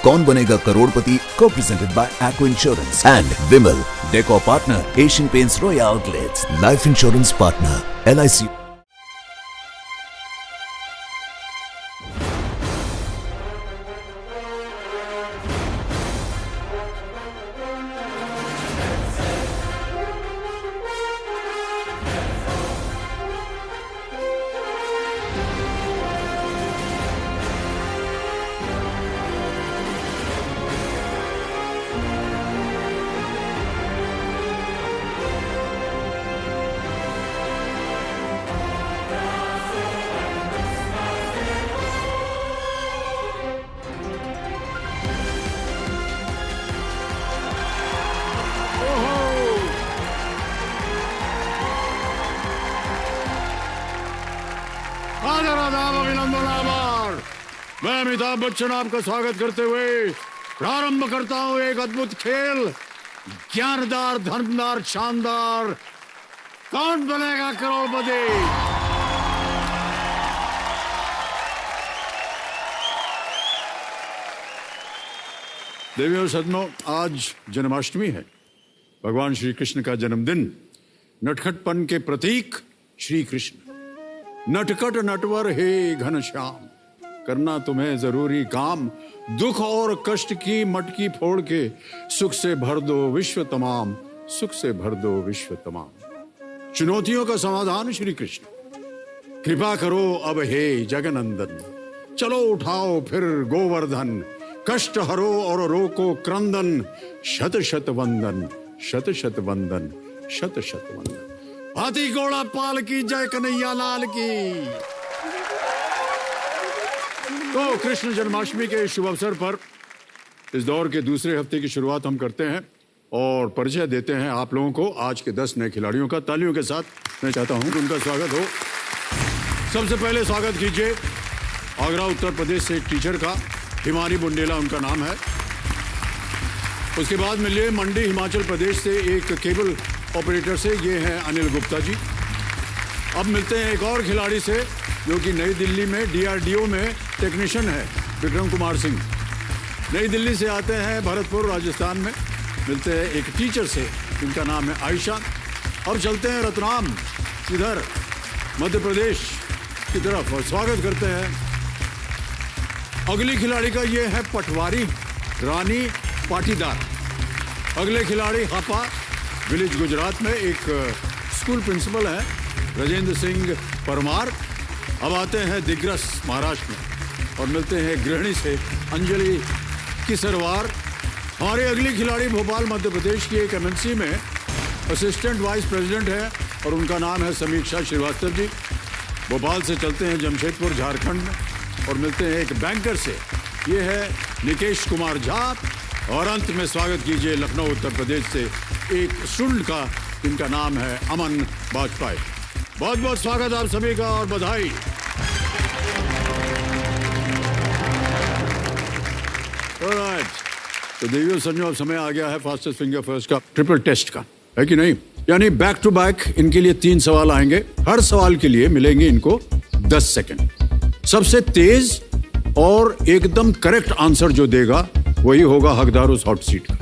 कौन बनेगा करोड़पति को presented by aqua insurance and Vimal deco partner Asian paints royal outlets life insurance partner LIC। मैं अमिताभ बच्चन आपका स्वागत करते हुए प्रारंभ करता हूं एक अद्भुत खेल। ज्ञानदार, धर्मदार, शानदार, कौन बनेगा करोड़पति। देवियों सज्जनों, आज जन्माष्टमी है, भगवान श्री कृष्ण का जन्मदिन। नटखटपन के प्रतीक श्री कृष्ण। नटखट नटवर हे घनश्याम, करना तुम्हें जरूरी काम। दुख और कष्ट की मटकी फोड़ के सुख से भर दो विश्व तमाम, सुख से भर दो विश्व तमाम। चुनौतियों का समाधान श्री कृष्ण। कृपा करो अब हे जगनंदन, चलो उठाओ फिर गोवर्धन। कष्ट हरो और रोको क्रंदन, शत शत वंदन, शत शत वंदन, शत शत वंदन। हाथी घोड़ा पाल की जय कन्हैया लाल की। तो कृष्ण जन्माष्टमी के शुभ अवसर पर इस दौर के दूसरे हफ्ते की शुरुआत हम करते हैं और परिचय देते हैं आप लोगों को आज के 10 नए खिलाड़ियों का। तालियों के साथ मैं चाहता हूं कि उनका स्वागत हो। सबसे पहले स्वागत कीजिए आगरा उत्तर प्रदेश से एक टीचर का, हिमानी बुंडेला उनका नाम है। उसके बाद मिलिए मंडी हिमाचल प्रदेश से एक केबल ऑपरेटर से, ये हैं अनिल गुप्ता जी। अब मिलते हैं एक और खिलाड़ी से जो कि नई दिल्ली में DRDO में टेक्नीशियन है, विक्रम कुमार सिंह। नई दिल्ली से आते हैं भरतपुर राजस्थान में। मिलते हैं एक टीचर से जिनका नाम है आयशा। अब चलते हैं रतलाम, इधर मध्य प्रदेश की तरफ, और स्वागत करते हैं अगली खिलाड़ी का। ये है पटवारी रानी पाटीदार। अगले खिलाड़ी हापा विलेज गुजरात में एक स्कूल प्रिंसिपल है, राजेंद्र सिंह परमार। अब आते हैं दिग्रस महाराष्ट्र में और मिलते हैं गृहिणी से अंजलि किसरवार। हमारे अगली खिलाड़ी भोपाल मध्य प्रदेश की एक MNC में असिस्टेंट वाइस प्रेसिडेंट है और उनका नाम है समीक्षा श्रीवास्तव जी। भोपाल से चलते हैं जमशेदपुर झारखंड में और मिलते हैं एक बैंकर से, ये है निकेश कुमार झा। और अंत में स्वागत कीजिए लखनऊ उत्तर प्रदेश से एक स्टूडेंट का, जिनका नाम है अमन वाजपेयी। बहुत बहुत स्वागत आप सभी का और बधाई। तो देवियों सज्जनों, अब समय आ गया है फास्टेस्ट फिंगर फर्स्ट का ट्रिपल टेस्ट का, है कि नहीं? यानी बैक टू बैक इनके लिए 3 सवाल आएंगे। हर सवाल के लिए मिलेंगे इनको 10 सेकंड। सबसे तेज और एकदम करेक्ट आंसर जो देगा वही होगा हकदार उस हॉट सीट का।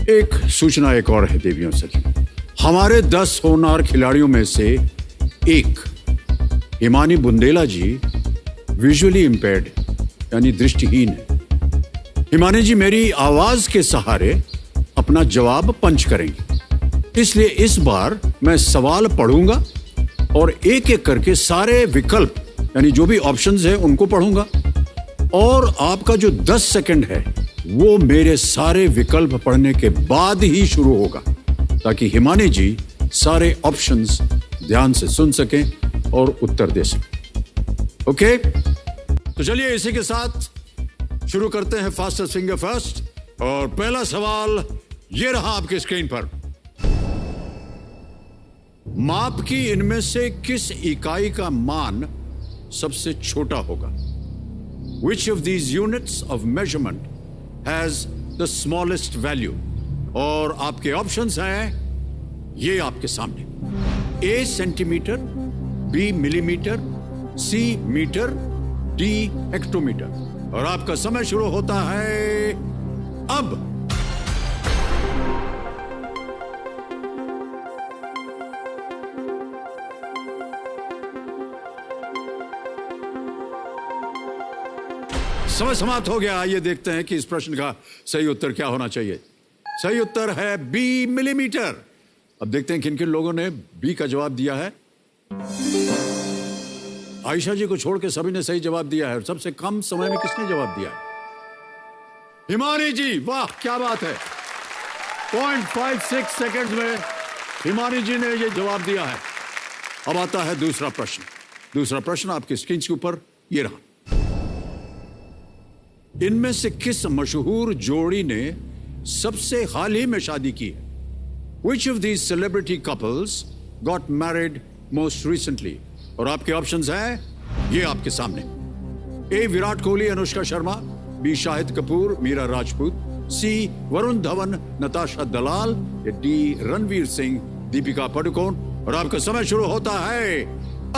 एक सूचना एक और है देवियों सज्जनों, हमारे 10 होनहार खिलाड़ियों में से एक हिमानी बुंदेला जी विजुअली इंपेयर्ड यानी दृष्टिहीन है। हिमानी जी मेरी आवाज के सहारे अपना जवाब पंच करेंगे, इसलिए इस बार मैं सवाल पढ़ूंगा और एक एक करके सारे विकल्प यानी जो भी ऑप्शंस है उनको पढ़ूंगा और आपका जो 10 सेकंड है वो मेरे सारे विकल्प पढ़ने के बाद ही शुरू होगा, ताकि हिमानी जी सारे ऑप्शंस ध्यान से सुन सकें और उत्तर दे सकें। ओके, तो चलिए इसी के साथ शुरू करते हैं फास्टेस्ट फिंगर फर्स्ट। और पहला सवाल ये रहा आपके स्क्रीन पर। माप की इनमें से किस इकाई का मान सबसे छोटा होगा? Which of these units of measurement has the smallest value? और आपके ऑप्शंस हैं ये आपके सामने। A centimetre, B millimetre, C metre, D hectometre. और आपका समय शुरू होता है अब। समय समाप्त हो गया। आइए देखते हैं कि इस प्रश्न का सही उत्तर क्या होना चाहिए। सही उत्तर है बी, मिलीमीटर। अब देखते हैं किन किन लोगों ने बी का जवाब दिया है। आयशा जी को छोड़ के सभी ने सही जवाब दिया है। और सबसे कम समय में किसने जवाब दिया है? हिमानी जी, वाह क्या बात है। 0.56 सेकंड में हिमानी जी ने यह जवाब दिया है। अब आता है दूसरा प्रश्न। दूसरा प्रश्न आपके स्क्रीन के ऊपर ये रहा। इनमें से किस मशहूर जोड़ी ने सबसे हाल ही में शादी की है? Which of these celebrity couples got married most recently? और आपके ऑप्शंस हैं ये आपके सामने। ए, विराट कोहली अनुष्का शर्मा, बी, शाहिद कपूर मीरा राजपूत, सी, वरुण धवन नताशा दलाल, या डी, रणवीर सिंह दीपिका पादुकोण। और आपका समय शुरू होता है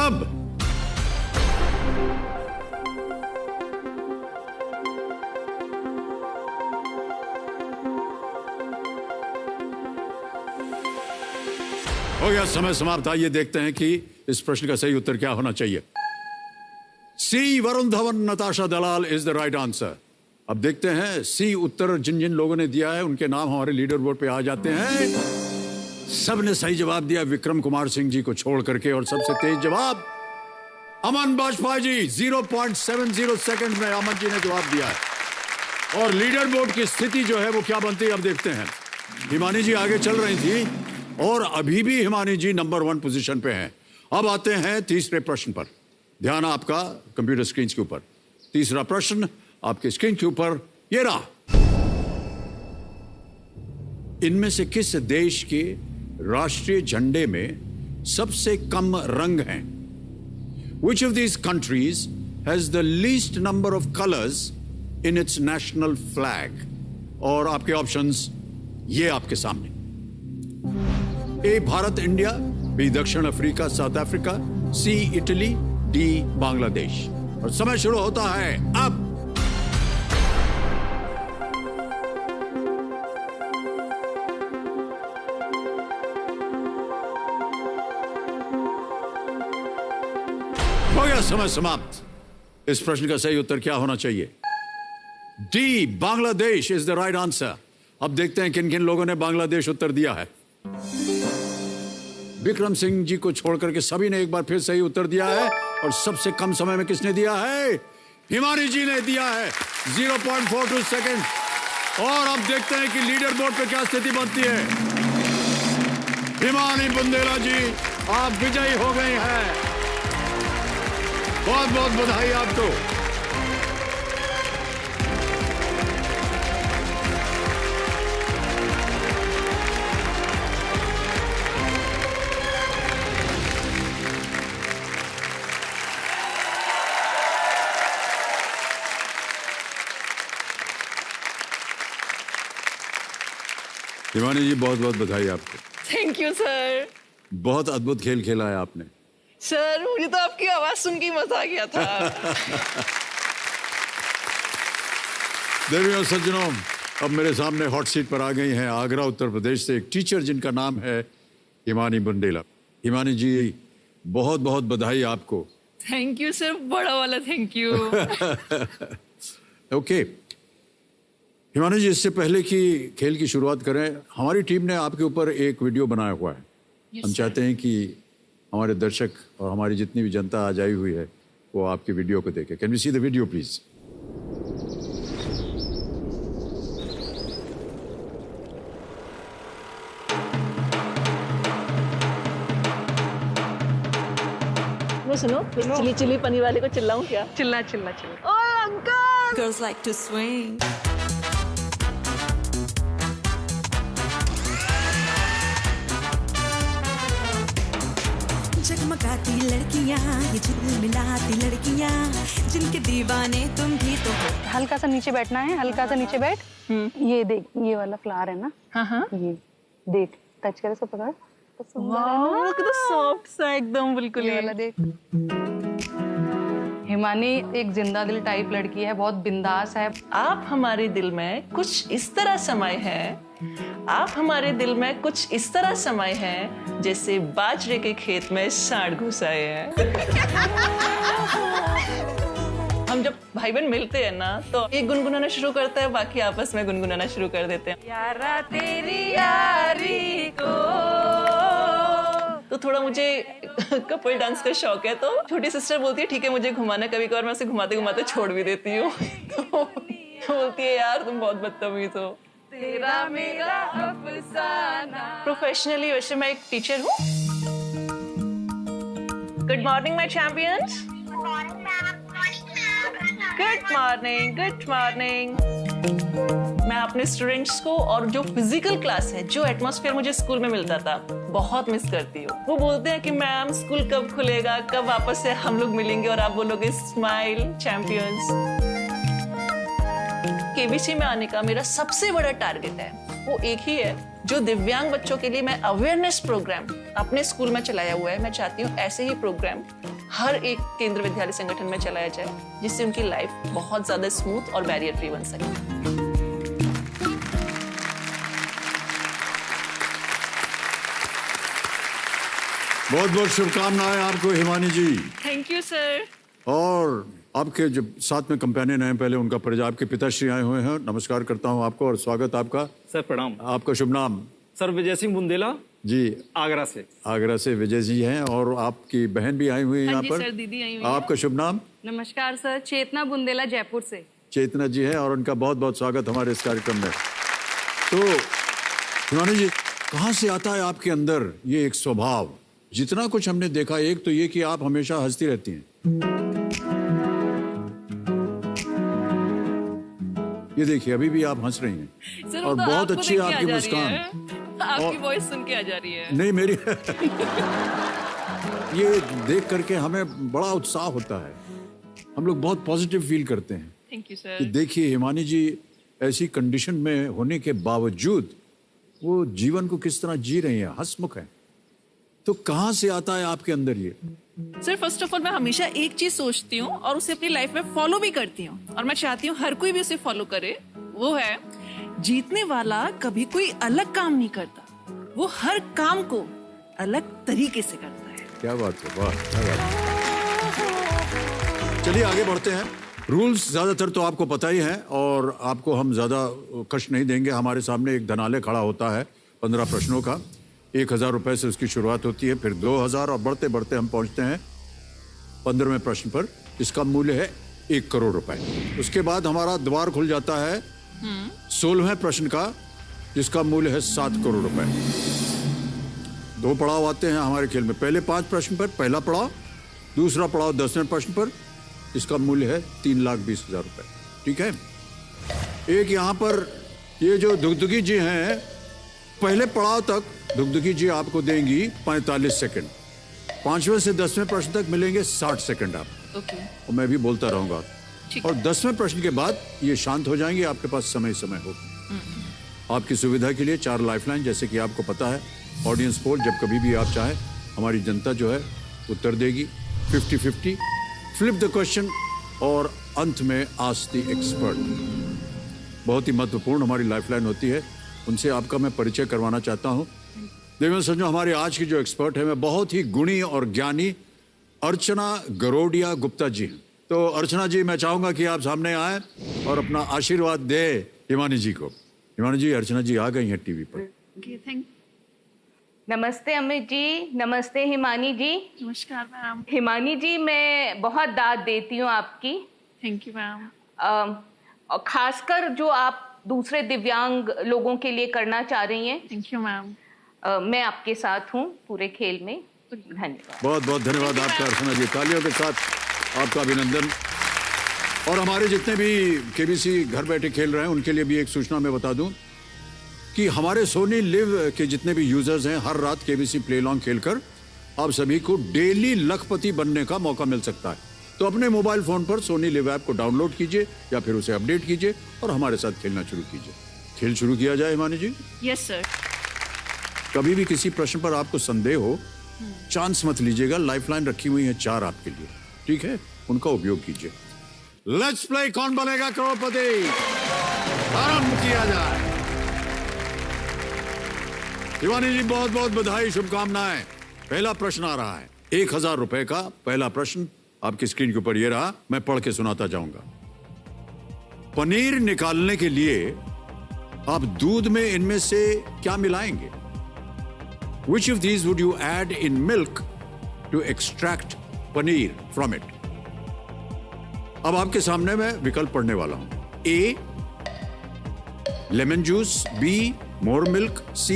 अब। हो गया समय समाप्त। आइए देखते हैं कि इस प्रश्न का सही उत्तर क्या होना चाहिए। सी, वरुण धवन नताशा दलाल इज द राइट आंसर। अब देखते हैं सी उत्तर जिन जिन लोगों ने दिया है उनके नाम हमारे लीडर बोर्ड पे आ जाते हैं। सब ने सही जवाब दिया विक्रम कुमार सिंह जी को छोड़ करके। और सबसे तेज जवाब अमन बाजपेयी जी, 0.70 सेकंड में अमन जी ने जवाब दिया है। और लीडर बोर्ड की स्थिति जो है वो क्या बनती है अब देखते हैं। हिमानी जी आगे चल रही थी और अभी भी हिमानी जी नंबर 1 पोजीशन पे हैं। अब आते हैं तीसरे प्रश्न पर। ध्यान आपका कंप्यूटर स्क्रीन के ऊपर। तीसरा प्रश्न आपके स्क्रीन के ऊपर ये रहा। इनमें से किस देश के राष्ट्रीय झंडे में सबसे कम रंग हैं? Which of these countries has the least number of colors in its national flag? और आपके ऑप्शंस ये आपके सामने। ए, भारत इंडिया, बी, दक्षिण अफ्रीका साउथ अफ्रीका, सी, इटली, डी, बांग्लादेश। और समय शुरू होता है अब। हो गया समय समाप्त। इस प्रश्न का सही उत्तर क्या होना चाहिए? D, Bangladesh is the right answer. अब देखते हैं किन किन लोगों ने बांग्लादेश उत्तर दिया है। विक्रम सिंह जी को छोड़ करके सभी ने एक बार फिर सही उत्तर दिया है। और सबसे कम समय में किसने दिया है? हिमानी जी ने दिया है, 0.42 सेकंड। और अब देखते हैं कि लीडर बोर्ड पे क्या स्थिति बनती है। हिमानी बुंदेला जी आप विजयी हो गए हैं। बहुत बहुत बधाई आपको। हिमानी जी बहुत बहुत बधाई आपको। Thank you sir. बहुत अद्भुत खेल खेला है आपने। सर मुझे तो आपकी आवाज सुन के मजा आ गया था। देवियों और सज्जनों, अब मेरे सामने हॉट सीट पर आ गई हैं आगरा उत्तर प्रदेश से एक टीचर जिनका नाम है हिमानी बुंदेला। हिमानी जी बहुत बहुत बधाई आपको। थैंक यू सर, बड़ा वाला थैंक यू। ओके हिमानी जी, इससे पहले कि खेल की शुरुआत करें, हमारी टीम ने आपके ऊपर एक वीडियो बनाया हुआ है। हम चाहते हैं कि हमारे दर्शक और हमारी जितनी भी जनता आज आई हुई है वो आपकी वीडियो को देखे। Can we see the video please? वो सुनो, चिली चिली पनीर वाले को चिल्लाऊं क्या? चिल्ला चिल्ला चिल्ला। ओ uncle! Girls like to swing. जगमगाती लड़कियां, ये झिलमिलाती लड़कियां, जिनके दीवाने तुम भी तो हो। हल्का सा नीचे बैठना है, हल्का सा नीचे बैठ। ये देख, ये वाला फ्लावर है ना? हाँ हाँ। ये देख, टच कर, इसको पकड़। वाह, कितना सॉफ्ट सा एकदम बिल्कुल। ये वाला देख। हिमानी एक जिंदा दिल टाइप लड़की है, बहुत बिंदास है। आप हमारे दिल में कुछ इस तरह समाये हैं, आप हमारे दिल में कुछ इस तरह समाये हैं जैसे बाजरे के खेत में सांड घुस आए हैं। हम जब भाई बहन मिलते हैं ना तो एक गुनगुनाना शुरू करता है, बाकी आपस में गुनगुनाना शुरू कर देते हैं। यारा तेरी यारी को। तो थोड़ा मुझे कपल डांस का शौक है, तो छोटी सिस्टर बोलती है ठीक है मुझे घुमाना, कभी कभार मैं उसे घुमाते घुमाते छोड़ भी देती हूँ। तो बोलती है यार तुम बहुत बदतमीज हो। तेरा मेरा अफसाना। प्रोफेशनली वैसे मैं एक टीचर हूँ। Good morning my champions. Good morning, good morning. मैं अपने स्टूडेंट्स को और जो फिजिकल क्लास है, जो एटमॉस्फेयर मुझे स्कूल में मिलता था, बहुत मिस करती हूँ। वो बोलते हैं कि मैम स्कूल कब खुलेगा, कब वापस से हम लोग मिलेंगे और आप बोलोगे स्माइल चैंपियंस। केबीसी में आने का मेरा सबसे बड़ा टारगेट है, वो एक ही है, जो दिव्यांग बच्चों के लिए मैं अवेयरनेस प्रोग्राम अपने स्कूल में चलाया हुआ है। मैं चाहती हूँ ऐसे ही प्रोग्राम हर एक केंद्र विद्यालय संगठन में चलाया जाए, जिससे उनकी लाइफ बहुत ज्यादा स्मूथ और बैरियर फ्री बन सके। बहुत बहुत शुभकामनाएं आपको Himani ji. Thank you sir. और आपके जो साथ में कंपेनियन हैं, पहले उनका परिचय, आपके पिताश्री आए हुए हैं। नमस्कार करता हूं आपको और स्वागत आपका। सर प्रणाम। आपका शुभ नाम? सर विजय सिंह बुंदेला जी, आगरा से। आगरा से विजय जी हैं और आपकी बहन भी आई हुई है यहाँ पर। सर, दीदी आई हुई आपका शुभ नाम? नमस्कार सर, चेतना बुंदेला जयपुर से। चेतना जी है और उनका बहुत बहुत स्वागत हमारे इस कार्यक्रम में। तो हिमानी जी, कहाँ से आता है आपके अंदर ये एक स्वभाव? जितना कुछ हमने देखा, एक तो ये कि आप हमेशा हंसती रहती हैं, ये देखिए अभी भी आप हंस रही हैं सर, और तो बहुत अच्छी आपको देख के आपकी आ जा मुस्कान। रही है। आपकी वॉइस सुन के आ जा रही है। नहीं मेरी ये देख करके हमें बड़ा उत्साह होता है, हम लोग बहुत पॉजिटिव फील करते हैं। थैंक यू कि सर। देखिए हिमानी जी ऐसी कंडीशन में होने के बावजूद वो जीवन को किस तरह जी रही हैं, हंसमुख है। तो कहाँ से आता है आपके अंदर ये? सर फर्स्ट ऑफ ऑल मैं हमेशा एक चीज सोचती हूँ और उसे अपनी लाइफ में फॉलो भी करती हूँ, और मैं चाहती हूँ हर कोई भी उसे फॉलो करे। वो है, जीतने वाला कभी कोई अलग काम नहीं करता, वो हर काम को अलग तरीके से करता है। क्या बात है, वाह क्या बात है। चलिए आगे बढ़ते हैं। रूल्स ज्यादातर तो आपको पता ही है और आपको हम ज्यादा कष्ट नहीं देंगे। हमारे सामने एक धनालय खड़ा होता है 15 प्रश्नों का। 1000 रुपए से उसकी शुरुआत होती है, फिर 2000 और बढ़ते बढ़ते हम पहुंचते हैं 15वें प्रश्न पर, जिसका मूल्य है 1 करोड़ रुपए। उसके बाद हमारा द्वार खुल जाता है 16वें प्रश्न का, जिसका मूल्य है 7 करोड़ रुपए। 2 पड़ाव आते हैं हमारे खेल में। पहले 5 प्रश्न पर पहला पड़ाव, दूसरा पड़ाव 10वें प्रश्न पर, इसका मूल्य है 3,20,000 रुपए। ठीक है। एक यहाँ पर ये जो दुगदुगी जी हैं, पहले पड़ाव तक दुगदुगी जी आपको देंगी 45 सेकंड, 5वें से 10वें प्रश्न तक मिलेंगे 60 सेकंड आप। ओके। और मैं भी बोलता रहूंगा और 10वें प्रश्न के बाद ये शांत हो जाएंगे, आपके पास समय होगा। आपकी सुविधा के लिए 4 लाइफलाइन, जैसे कि आपको पता है, ऑडियंस पोल जब कभी भी आप चाहें, हमारी जनता जो है उत्तर देगी। 50-50, फ्लिप द क्वेश्चन और अंत में आस्क द एक्सपर्ट। बहुत ही महत्वपूर्ण हमारी लाइफलाइन होती है, उनसे आपका मैं परिचय करवाना चाहता हूँ। देखो समझो, हमारे आज की जो एक्सपर्ट है, मैं बहुत ही गुणी और ज्ञानी अर्चना गरोडिया गुप्ता जी हैं। तो अर्चना जी, मैं चाहूंगा कि आप सामने आए और अपना आशीर्वाद दे हिमानी जी को। हिमानी जी, अर्चना जी आ गई हैं टीवी पर। थैंक। नमस्ते अमित जी, नमस्ते हिमानी जी। नमस्कार मैम। हिमानी जी, मैं बहुत दाद देती हूँ आपकी। Thank you ma'am. और खासकर जो आप दूसरे दिव्यांग लोगों के लिए करना चाह रही हैं। Thank you ma'am. मैं आपके साथ हूँ पूरे खेल में। धन्यवाद। बहुत बहुत धन्यवाद आपका अर्चना जी, तालियों के साथ आपका अभिनंदन। और हमारे जितने भी केबीसी घर बैठे खेल रहे हैं, उनके लिए भी एक सूचना मैं बता दूं कि हमारे सोनी लिव के जितने भी यूजर्स हैं, हर रात केबीसी प्ले लॉन्ग खेलकर आप सभी को डेली लखपति बनने का मौका मिल सकता है। तो अपने मोबाइल फोन पर सोनी लिव ऐप को डाउनलोड कीजिए या फिर उसे अपडेट कीजिए और हमारे साथ खेलना शुरू कीजिए। खेल शुरू किया जाए हिमानी जी। Yes sir. कभी भी किसी प्रश्न पर आपको संदेह हो, चांस मत लीजिएगा। लाइफलाइन रखी हुई है 4 आपके लिए। ठीक है, उनका उपयोग कीजिए। लेट्स प्ले कौन बनेगा करोड़पति, आरंभ किया जाए। शिवानी जी बहुत बहुत बधाई, शुभकामनाएं। पहला प्रश्न आ रहा है 1000 रुपए का। पहला प्रश्न आपकी स्क्रीन के ऊपर ये रहा, मैं पढ़ के सुनाता जाऊंगा। पनीर निकालने के लिए आप दूध में इनमें से क्या मिलाएंगे? Which of these would you add in milk to extract paneer from it? अब आपके सामने मैं विकल्प पढ़ने वाला हूं। A lemon juice, B more milk, C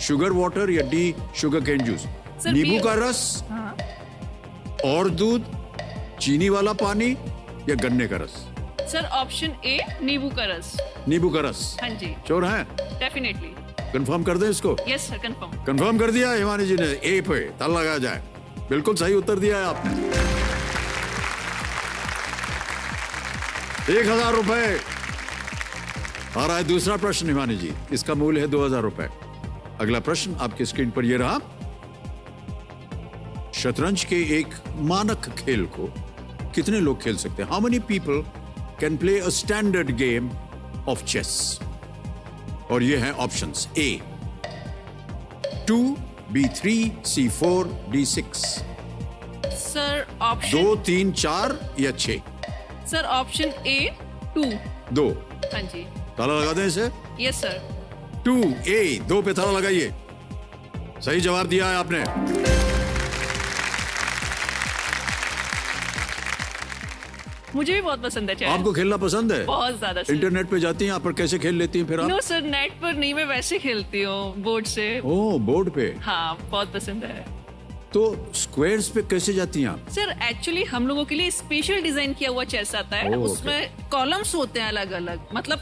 sugar water या D शुगर केन जूस। नींबू का रस और दूध, चीनी वाला पानी या गन्ने का रस? सर ऑप्शन ए नींबू का रस। नींबू का रस। हाँ जी, श्योर हैं? डेफिनेटली। कंफर्म कर दें इसको? Yes sir, confirm. कंफर्म कर दिया हिमानी जी ने, ए पे ताला लगाया जाए। बिल्कुल सही उत्तर दिया है आपने। 1000 रुपए। आ रहा है दूसरा प्रश्न हिमानी जी, इसका मूल्य है 2000 रुपए। अगला प्रश्न आपकी स्क्रीन पर यह रहा। शतरंज के एक मानक खेल को कितने लोग खेल सकते हैं? How many people can play a standard game of chess? और ये हैं ऑप्शंस। ए 2, B3, C4, D6। Sir option 2, 3, 4 या 6? सर ऑप्शन ए 2। 2। हाँ जी। ताला लगा दें इसे? Yes sir. 2A 2 पे ताला लगाइए। सही जवाब दिया है आपने। मुझे भी बहुत पसंद है चेस। आपको खेलना पसंद है? बहुत ज्यादा सर। इंटरनेट पे जाती हैं आप, पर कैसे खेल लेती हैं फिर आप? नो सर, नेट पर नहीं, मैं वैसे खेलती हूँ बोर्ड से। ओह, बोर्ड पे। हाँ, बहुत पसंद है। तो स्क्वायर्स पे कैसे जाती हैं आप? सर एक्चुअली हम लोगों के लिए स्पेशल डिजाइन किया हुआ चेस आता है। उसमें कॉलम्स होते हैं अलग अलग, मतलब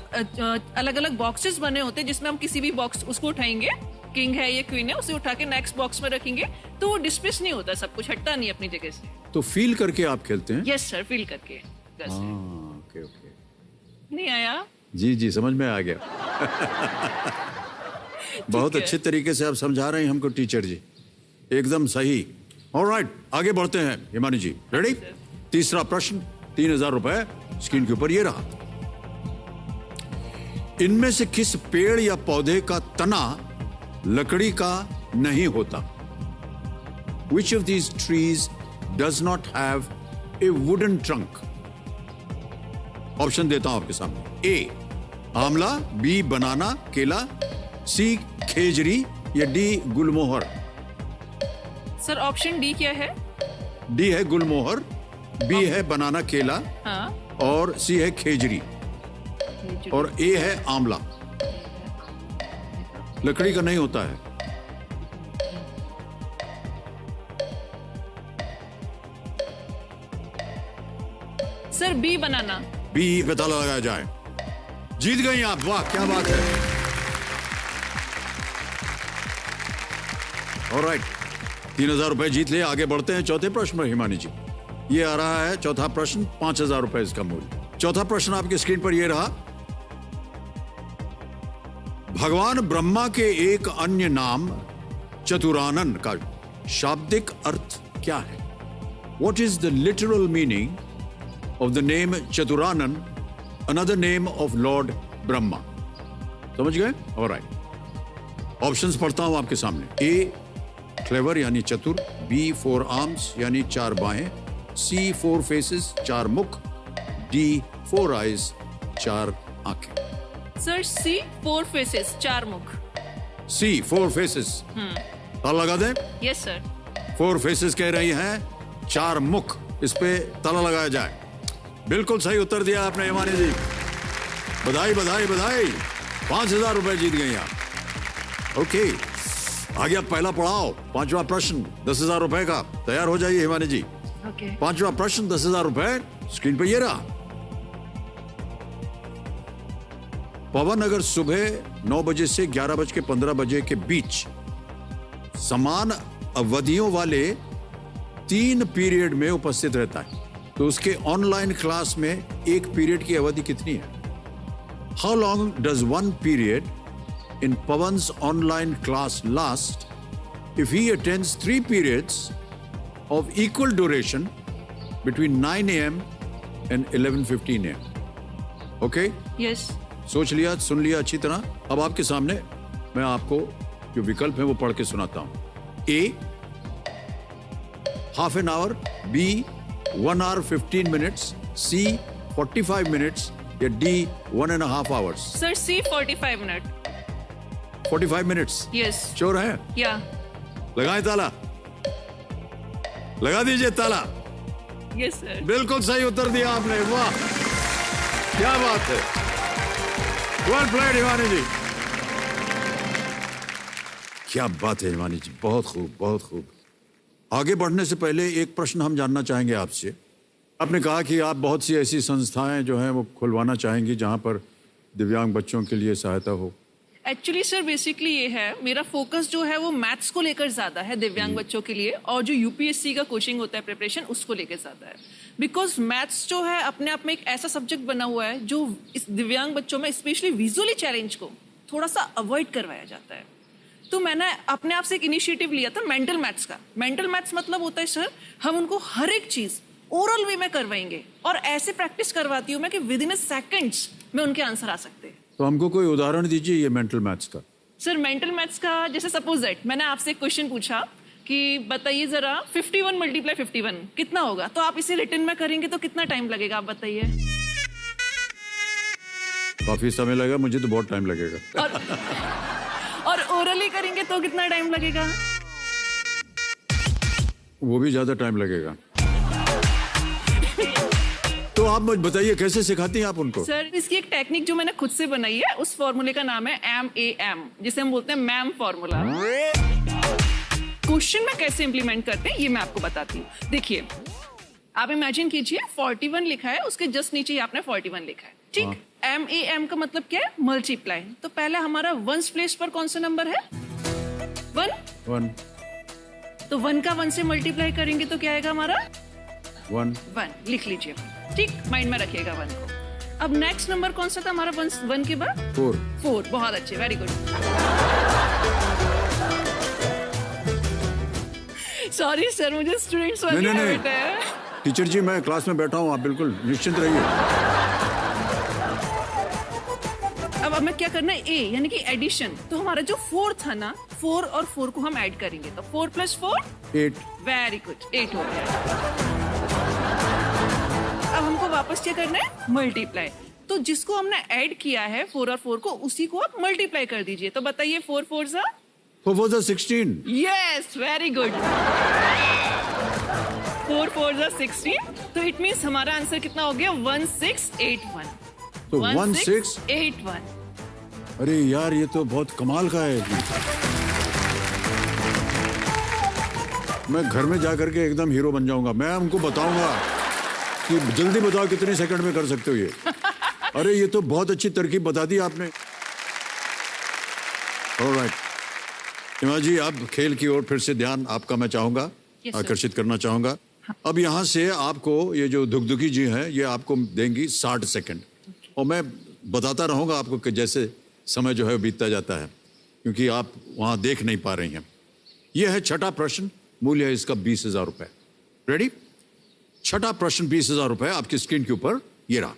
अलग अलग बॉक्सेस बने होते हैं, जिसमें हम किसी भी बॉक्स उसको उठाएंगे, किंग है या क्वीन है, उसे उठा के नेक्स्ट बॉक्स में रखेंगे, तो वो डिस्प्लेस नहीं होता, सब कुछ हटता नहीं अपनी जगह से। तो फील करके आप खेलते हैं? यस सर, फील करके। ओके। नहीं आया? जी जी, समझ में आ गया। बहुत अच्छे तरीके से आप समझा रहे हैं हमको टीचर जी, एकदम सही। ऑलराइट, आगे बढ़ते हैं हिमानी जी। रेडी? तीसरा प्रश्न, 3000 रुपए स्क्रीन के ऊपर ये रहा। इनमें से किस पेड़ या पौधे का तना लकड़ी का नहीं होता? Which of these trees does not have a wooden trunk? Option देता हूं आपके सामने। ए आंवला, बी बनाना केला, सी खेजरी या डी गुलमोहर? सर ऑप्शन डी क्या है? डी है गुलमोहर, बी है बनाना केला, हाँ, और सी है खेजरी, और ए है आंवला। लकड़ी का नहीं होता है। सर बी बनाना। बी पे ताला लगाया जाए। जीत गई आप, वाह क्या बात है। ऑलराइट, 3000 रुपए जीत लिए। आगे बढ़ते हैं चौथे प्रश्न पर हिमानी जी। ये आ रहा है चौथा प्रश्न, 5000 रुपए इसका मूल्य। चौथा प्रश्न आपकी स्क्रीन पर यह रहा। भगवान ब्रह्मा के एक अन्य नाम चतुरानन का शाब्दिक अर्थ क्या है? What is the literal meaning of the name Chaturanan, another name of Lord Brahma? समझ गए? Alright. ऑप्शंस पढ़ता हूं आपके सामने। A क्लेवर यानी चतुर, B 4 arms यानी 4 बाहें, C 4 faces 4 मुख, D 4 eyes 4 आंखें। सर सी 4 फेसेस 4 मुख। C 4 faces। ताला लगा दें? Yes sir. 4 faces कह रही हैं, 4 मुख, इस पे ताला लगाया जाए। बिल्कुल सही उत्तर दिया आपने हिमानी जी। बधाई बधाई बधाई, 5000 रुपए जीत गई आप। ओके, आ गया पहला पड़ाव, 5वां प्रश्न 10000 रुपए का। तैयार हो जाइए हिमानी जी। ओके। 5वां प्रश्न 10000 रुपए स्क्रीन पे ये रहा। पवन अगर सुबह 9 बजे से 11:15 बजे के बीच समान अवधियों वाले 3 पीरियड में उपस्थित रहता है, तो उसके ऑनलाइन क्लास में एक पीरियड की अवधि कितनी है? How long does 1 period in Pawan's online class last if he attends 3 periods of equal duration between 9 a.m. and 11:15 a.m. Okay? Yes सोच लिया, सुन लिया अच्छी तरह। अब आपके सामने मैं आपको जो विकल्प है वो पढ़ के सुनाता हूं। A, half an hour, B, 1 hour 15 minutes, C, 45 minutes, या D, 1.5 hours। सर सी 45 मिनट 45 minutes। यस श्योर है? या लगाएं ताला, लगा दीजिए ताला। यस सर बिल्कुल सही उत्तर दिया आपने, वाह क्या बात है, वेल प्लेड हिमानी जी, क्या बात है हिमानी जी, बहुत खूब बहुत खूब। आगे बढ़ने से पहले एक प्रश्न हम जानना चाहेंगे आपसे। आपने कहा कि आप बहुत सी ऐसी संस्थाएं जो हैं वो खुलवाना चाहेंगी जहां पर दिव्यांग बच्चों के लिए सहायता हो। एक्चुअली सर बेसिकली ये है, मेरा फोकस जो है वो मैथ्स को लेकर ज्यादा है दिव्यांग बच्चों के लिए, और जो यूपीएससी का कोचिंग होता है प्रिपरेशन उसको लेकर ज्यादा है। बिकॉज मैथ्स जो है अपने आप में एक ऐसा सब्जेक्ट बना हुआ है जो इस दिव्यांग बच्चों में स्पेशली विजुअली चैलेंज को थोड़ा सा अवॉइड करवाया जाता है। तो मैंने अपने आप से एक इनिशिएटिव लिया था मेंटल मैथ्स का। मेंटल मैथ्स मतलब होता है सर, हम उनको हर एक चीज ओरल वे में करवाएंगे और ऐसे प्रैक्टिस करवाती हूँ मैं कि विद इन सेकंड्स में उनके आंसर आ सकते हैं। तो हमको कोई उदाहरण दीजिए ये मेंटल मैथ्स का। सर मेंटल मैथ्स का जैसे सपोज दैट मैंने आपसे एक क्वेश्चन पूछा कि बताइए जरा 51 मल्टीप्लाई 51 कितना होगा, तो आप इसे रिटन में करेंगे तो कितना टाइम लगेगा आप बताइए। काफी समय लगेगा, मुझे तो बहुत टाइम लगेगा। और ओरली करेंगे तो कितना टाइम लगेगा? वो भी ज्यादा टाइम लगेगा। तो आप मुझे बताइए कैसे सिखाती हैं आप उनको? सर इसकी एक टेक्निक जो मैंने खुद से बनाई है, उस फॉर्मूले का नाम है MAM, जिसे हम बोलते हैं मैम फॉर्मूला। क्वेश्चन में कैसे इंप्लीमेंट करते हैं ये मैं आपको बताती हूँ। देखिए आप इमेजिन कीजिए 41 लिखा है, उसके जस्ट नीचे ही आपने 41 लिखा है, ठीक। MAM का मतलब क्या है? मल्टीप्लाई। तो पहले हमारा वंस प्लेस पर कौन सा नंबर है? 1। तो 1 का 1 से मल्टीप्लाई करेंगे तो क्या आएगा हमारा? 1 लिख लीजिए, ठीक, माइंड में रखिएगा 1 को। अब नेक्स्ट नंबर कौन सा था हमारा 1 के बाद? 4। बहुत अच्छे, वेरी गुड। सॉरी सर, मुझे स्टूडेंट्स वाली हैबिट है। टीचर जी मैं क्लास में बैठा हूँ, आप बिल्कुल निश्चिंत रहिए। अब हमें क्या करना है? A यानी कि एडिशन। तो हमारा जो 4 था ना, 4 और 4 को हम ऐड करेंगे तो 4 + 4 8। वेरी गुड, 8 हो गया। अब हमको वापस क्या करना है? मल्टीप्लाई। तो जिसको हमने ऐड किया है 4 और 4 को, उसी को आप मल्टीप्लाई कर दीजिए। तो बताइए 4 4 सा 16। Yes, very good. 4 4 सा 16। तो इट मींस हमारा आंसर कितना हो गया? 1681। तो 1681। अरे यार ये तो बहुत कमाल का है। मैं घर में जाकर के एकदम हीरो बन जाऊंगा। मैं उनको बताऊंगा कि जल्दी बताओ कितने सेकंड में कर सकते हो ये। अरे ये तो बहुत अच्छी तरकीब बता दी आपने। ऑलराइट हिमा जी, अब खेल की ओर फिर से ध्यान आपका मैं चाहूंगा, आकर्षित करना चाहूंगा। अब यहाँ से आपको ये जो दुगदुगी जी हैं ये आपको देंगी 60 सेकंड, और मैं बताता रहूंगा आपको कि जैसे समय जो है बीतता जाता है, क्योंकि आप वहां देख नहीं पा रही हैं। यह है छठा प्रश्न, मूल्य है इसका 20,000 रुपए। रेडी? छठा प्रश्न 20,000 रुपए आपकी स्क्रीन के ऊपर ये रहा।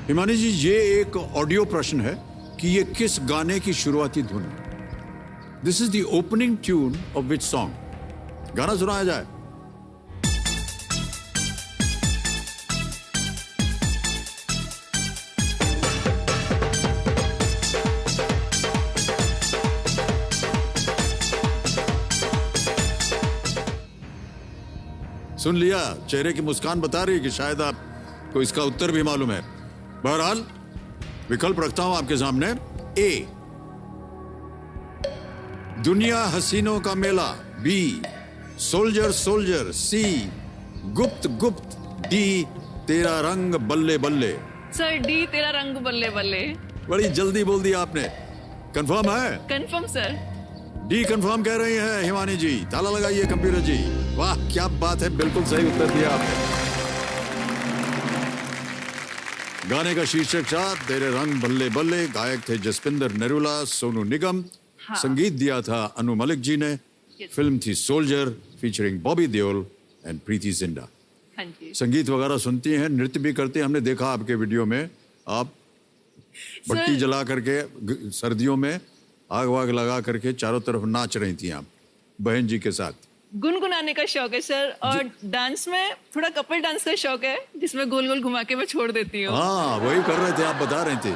हिमानी जी ये एक ऑडियो प्रश्न है कि ये किस गाने की शुरुआती धुन है? This is the opening tune of which song? गाना सुनाया जाए। सुन लिया, चेहरे की मुस्कान बता रही है कि शायद आपको इसका उत्तर भी मालूम है। बहरहाल विकल्प रखता हूं आपके सामने। ए, Duniya Haseenon Ka Mela. B, Soldier Soldier. C, Gupt Gupt. D, तेरा रंग बल्ले बल्ले। सर डी, तेरा रंग बल्ले बल्ले। बड़ी जल्दी बोल दिया आपने। कंफर्म है? Confirm sir. डी कंफर्म कह रही हैं हिमानी जी। ताला लगाइए कंप्यूटर जी। वाह क्या बात है, बिल्कुल सही उत्तर दिया आपने। गाने का शीर्षक था तेरे रंग बल्ले बल्ले। गायक थे जसपिंदर नरूला, सोनू निगम। हाँ। संगीत दिया था अनु मलिक जी ने। फिल्म थी Soldier, featuring Bobby Deol and Preity Zinta. हाँ जी संगीत वगैरह सुनती हैं, नृत्य भी करते हैं। हमने देखा आपके वीडियो में आप बत्ती जला करके सर्दियों में आग वाग लगा करके चारों तरफ नाच रही थी आप बहन जी के साथ। गुनगुनाने का शौक है सर, और डांस में थोड़ा कपल डांस का शौक है, जिसमें गोल गोल घुमा के मैं छोड़ देती हूँ। हाँ, वही कर रहे थे, आप बता रहे थे।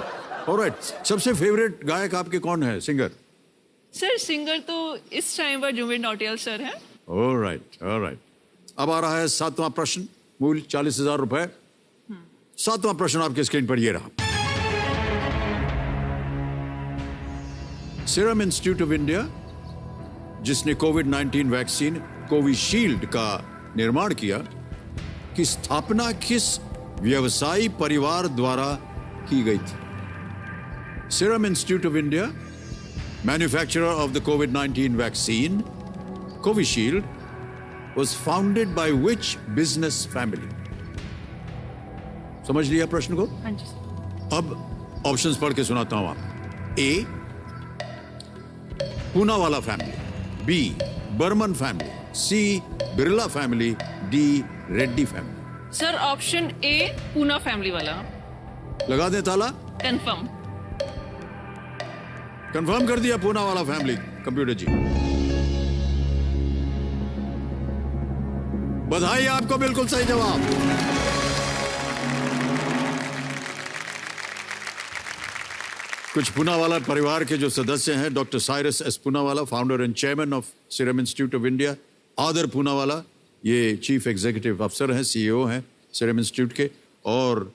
ऑलराइट, सबसे फेवरेट गायक आपके कौन है, सिंगर? सर सिंगर तो इस टाइम पर जुबिन नौटियाल सर है। Alright, alright. अब आ रहा है 7वां प्रश्न, मूल्य 40,000 रुपए। 7वां प्रश्न आपके स्क्रीन पर ये रहा। सीरम इंस्टीट्यूट ऑफ इंडिया, जिसने कोविड-19 वैक्सीन कोविशील्ड का निर्माण किया, की स्थापना किस व्यवसायी परिवार द्वारा की गई थी? Serum institute of India, manufacturer of the covid vaccine Covishield, was founded by which business family? समझ लिया प्रश्न को? हाँ जी सर। अब ऑप्शंस पढ़ के सुनाता हूं आप। A, Poonawala family, B, Burman family, C, Birla family, D, Reddy family. Sir option A, Poona family वाला। लगा दे ताला? कंफर्म। कंफर्म कर दिया पूनावाला फैमिली, कंप्यूटर जी। बधाई आपको, बिल्कुल सही जवाब। कुछ पूनावाला परिवार के जो सदस्य हैं, doctor Cyrus S Poonawalla, founder and chairman of serum institute of India, आदर पूनावाला, ये चीफ एग्जीक्यूटिव अफसर हैं, सीईओ हैं सीरम इंस्टीट्यूट के, और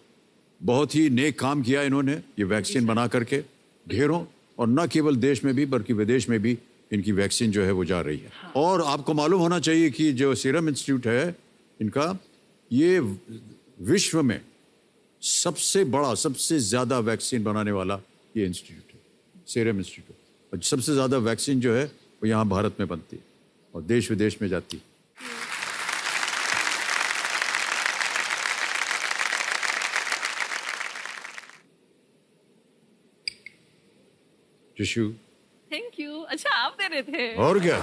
बहुत ही नेक काम किया इन्होंने ये वैक्सीन बना करके ढेरों, और न केवल देश में भी बल्कि विदेश में भी इनकी वैक्सीन जो है वो जा रही है। और आपको मालूम होना चाहिए कि जो सीरम इंस्टीट्यूट है इनका, ये विश्व में सबसे बड़ा, सबसे ज्यादा वैक्सीन बनाने वाला ये इंस्टीट्यूट है, सीरम इंस्टीट्यूट। और सबसे ज्यादा वैक्सीन जो है वो यहाँ भारत में बनती है और देश विदेश में जाती है। टिश्यू। Thank you. अच्छा आप दे रहे थे? और क्या,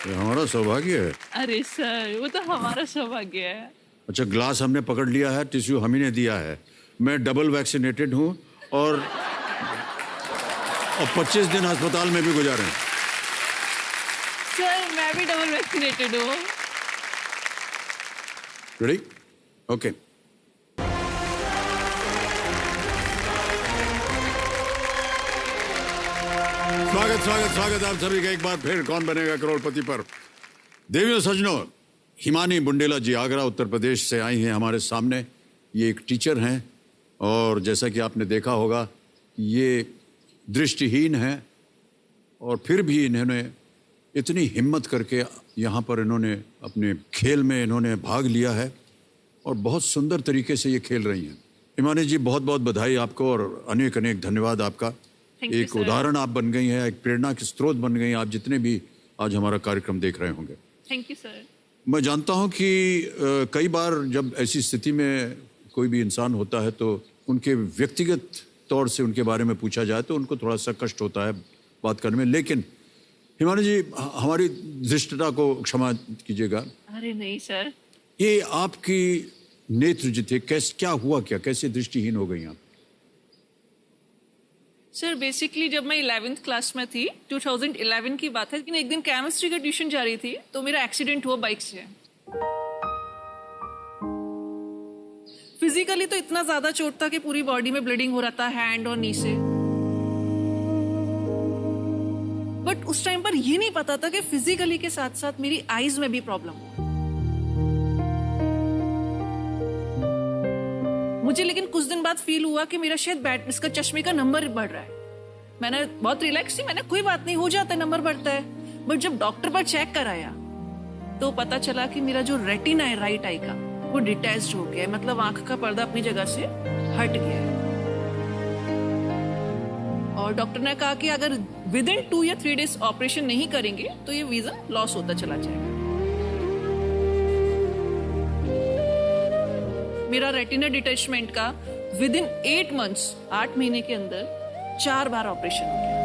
ये हमारा सौभाग्य है। अरे सर वो तो हमारा सौभाग्य है। अच्छा, ग्लास हमने पकड़ लिया है, टिश्यू हम ही ने दिया है। मैं डबल वैक्सीनेटेड हूँ और 25 दिन अस्पताल में भी गुजारे हैं। सर मैं भी डबल वैक्सीनेटेड हूँ। रेडी? ओके। स्वागत आप सभी का एक बार फिर कौन बनेगा करोड़पति पर। देवियों सज्जनों, हिमानी बुंडेला जी आगरा उत्तर प्रदेश से आई हैं हमारे सामने। ये एक टीचर हैं और जैसा कि आपने देखा होगा ये दृष्टिहीन हैं, और फिर भी इन्होंने इतनी हिम्मत करके यहाँ पर इन्होंने अपने खेल में इन्होंने भाग लिया है और बहुत सुंदर तरीके से ये खेल रही हैं। हिमानी जी, बहुत बहुत बधाई आपको और अनेक अनेक धन्यवाद आपका। एक उदाहरण आप बन गई हैं, एक प्रेरणा के स्रोत बन गई हैं आप जितने भी आज हमारा कार्यक्रम देख रहे होंगे। Thank you sir. मैं जानता हूं कि कई बार जब ऐसी स्थिति में कोई भी इंसान होता है तो उनके व्यक्तिगत तौर से उनके बारे में पूछा जाए तो उनको थोड़ा सा कष्ट होता है बात करने में, लेकिन हिमानी जी हमारी धृष्टता को क्षमा कीजिएगा। अरे नहीं सर। ये आपकी नेत्र जो थे, क्या हुआ, कैसे दृष्टिहीन हो गई आप? सर बेसिकली जब मैं 11th क्लास में थी, 2011 की बात है, लेकिन एक दिन केमिस्ट्री का ट्यूशन जा रही थी तो मेरा एक्सीडेंट हुआ बाइक से। फिजिकली तो इतना ज्यादा चोट था कि पूरी बॉडी में ब्लीडिंग हो रहा था, हैंड और नी से। बट उस टाइम पर ये नहीं पता था कि फिजिकली के साथ साथ मेरी आईज में भी प्रॉब्लम हो। मुझे लेकिन कुछ दिन बाद फील हुआ कि मेरा शायद इसका चश्मे का नंबर बढ़ रहा है। मैंने बहुत रिलैक्स थी, मैंने कोई बात नहीं, हो जाता है, नंबर बढ़ता है। बट जब डॉक्टर पर चेक कराया तो पता चला कि मेरा जो रेटिना है राइट आई का वो डिटैच्ड हो गया है, मतलब आंख का पर्दा अपनी जगह से हट गया है। और डॉक्टर ने कहा कि अगर विद इन 2 या 3 डेज ऑपरेशन नहीं करेंगे तो ये विजन लॉस होता चला जाएगा। मेरा रेटिना डिटैचमेंट का विद इन 8 मंथ्स, 8 महीने के अंदर 4 बार ऑपरेशन हो गया।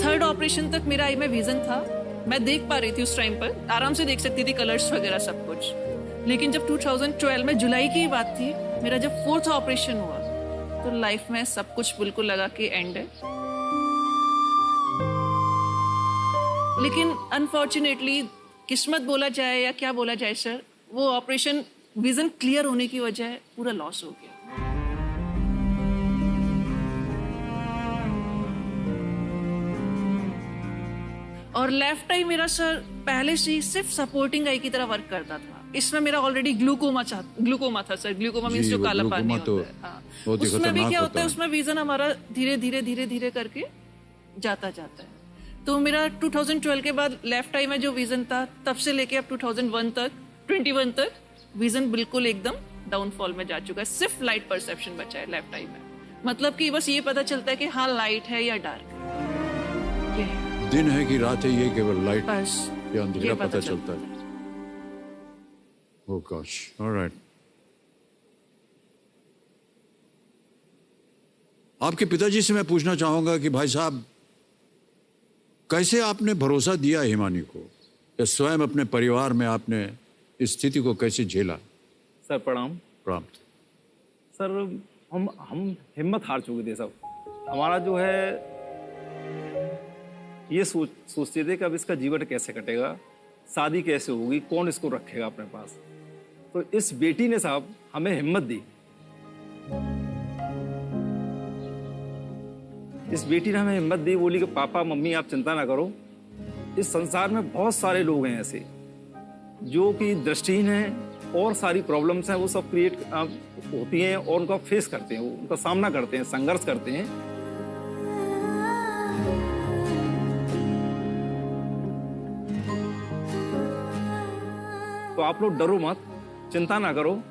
थर्ड ऑपरेशन तक मेरा आई में विजन था, मैं देख पा रही थी उस टाइम पर, आराम से देख सकती थी कलर्स वगैरह सब कुछ। लेकिन जब 2012 में जुलाई की बात थी, मेरा जब फोर्थ ऑपरेशन हुआ तो लाइफ में सब कुछ बिल्कुल लगा कि एंड है। लेकिन अनफॉर्चुनेटली, किस्मत बोला जाए या क्या बोला जाए सर, वो ऑपरेशन विजन क्लियर होने की वजह पूरा लॉस हो गया। और लेफ्ट आई मेरा सर पहले से ही सिर्फ सपोर्टिंग आई की तरह वर्क करता था। इसमें मेरा ऑलरेडी ग्लूकोमा था सर। ग्लूकोमा मींस जो काला पानी होता है। हाँ। उसमें भी क्या होता है, उसमें विजन हमारा धीरे धीरे करके जाता है। तो मेरा 2012 के बाद लेफ्ट आई में जो विजन था, तब से लेके अब 2021 तक विजन बिल्कुल एकदम डाउनफॉल में जा चुका है। सिर्फ लाइट परसेप्शन बचा है लेफ्ट आई में। मतलब कि बस ये पता चलता है कि हाँ लाइट है या डार्क, ये दिन है कि रात है, ये केवल लाइट बस या अंधेरा पता चलता है। ओह गॉश, ऑलराइट। आपके पिताजी से मैं पूछना चाहूंगा कि भाई साहब, कैसे आपने भरोसा दिया हिमानी को, या स्वयं अपने परिवार में आपने इस स्थिति को कैसे झेला? सर प्रणाम। प्रणाम। सर हम हिम्मत हार चुके थे सब। हमारा जो है ये सोचते थे कि अब इसका जीवन कैसे कटेगा, शादी कैसे होगी, कौन इसको रखेगा अपने पास। तो इस बेटी ने साहब हमें हिम्मत दी। इस बेटी ने हमें हिम्मत दी, बोली कि पापा मम्मी आप चिंता ना करो, इस संसार में बहुत सारे लोग हैं ऐसे जो कि दृष्टिहीन हैं और सारी प्रॉब्लम्स हैं वो सब क्रिएट होती हैं और उनका फेस करते हैं, उनका सामना करते हैं, संघर्ष करते हैं। तो आप लोग डरो मत, चिंता ना करो,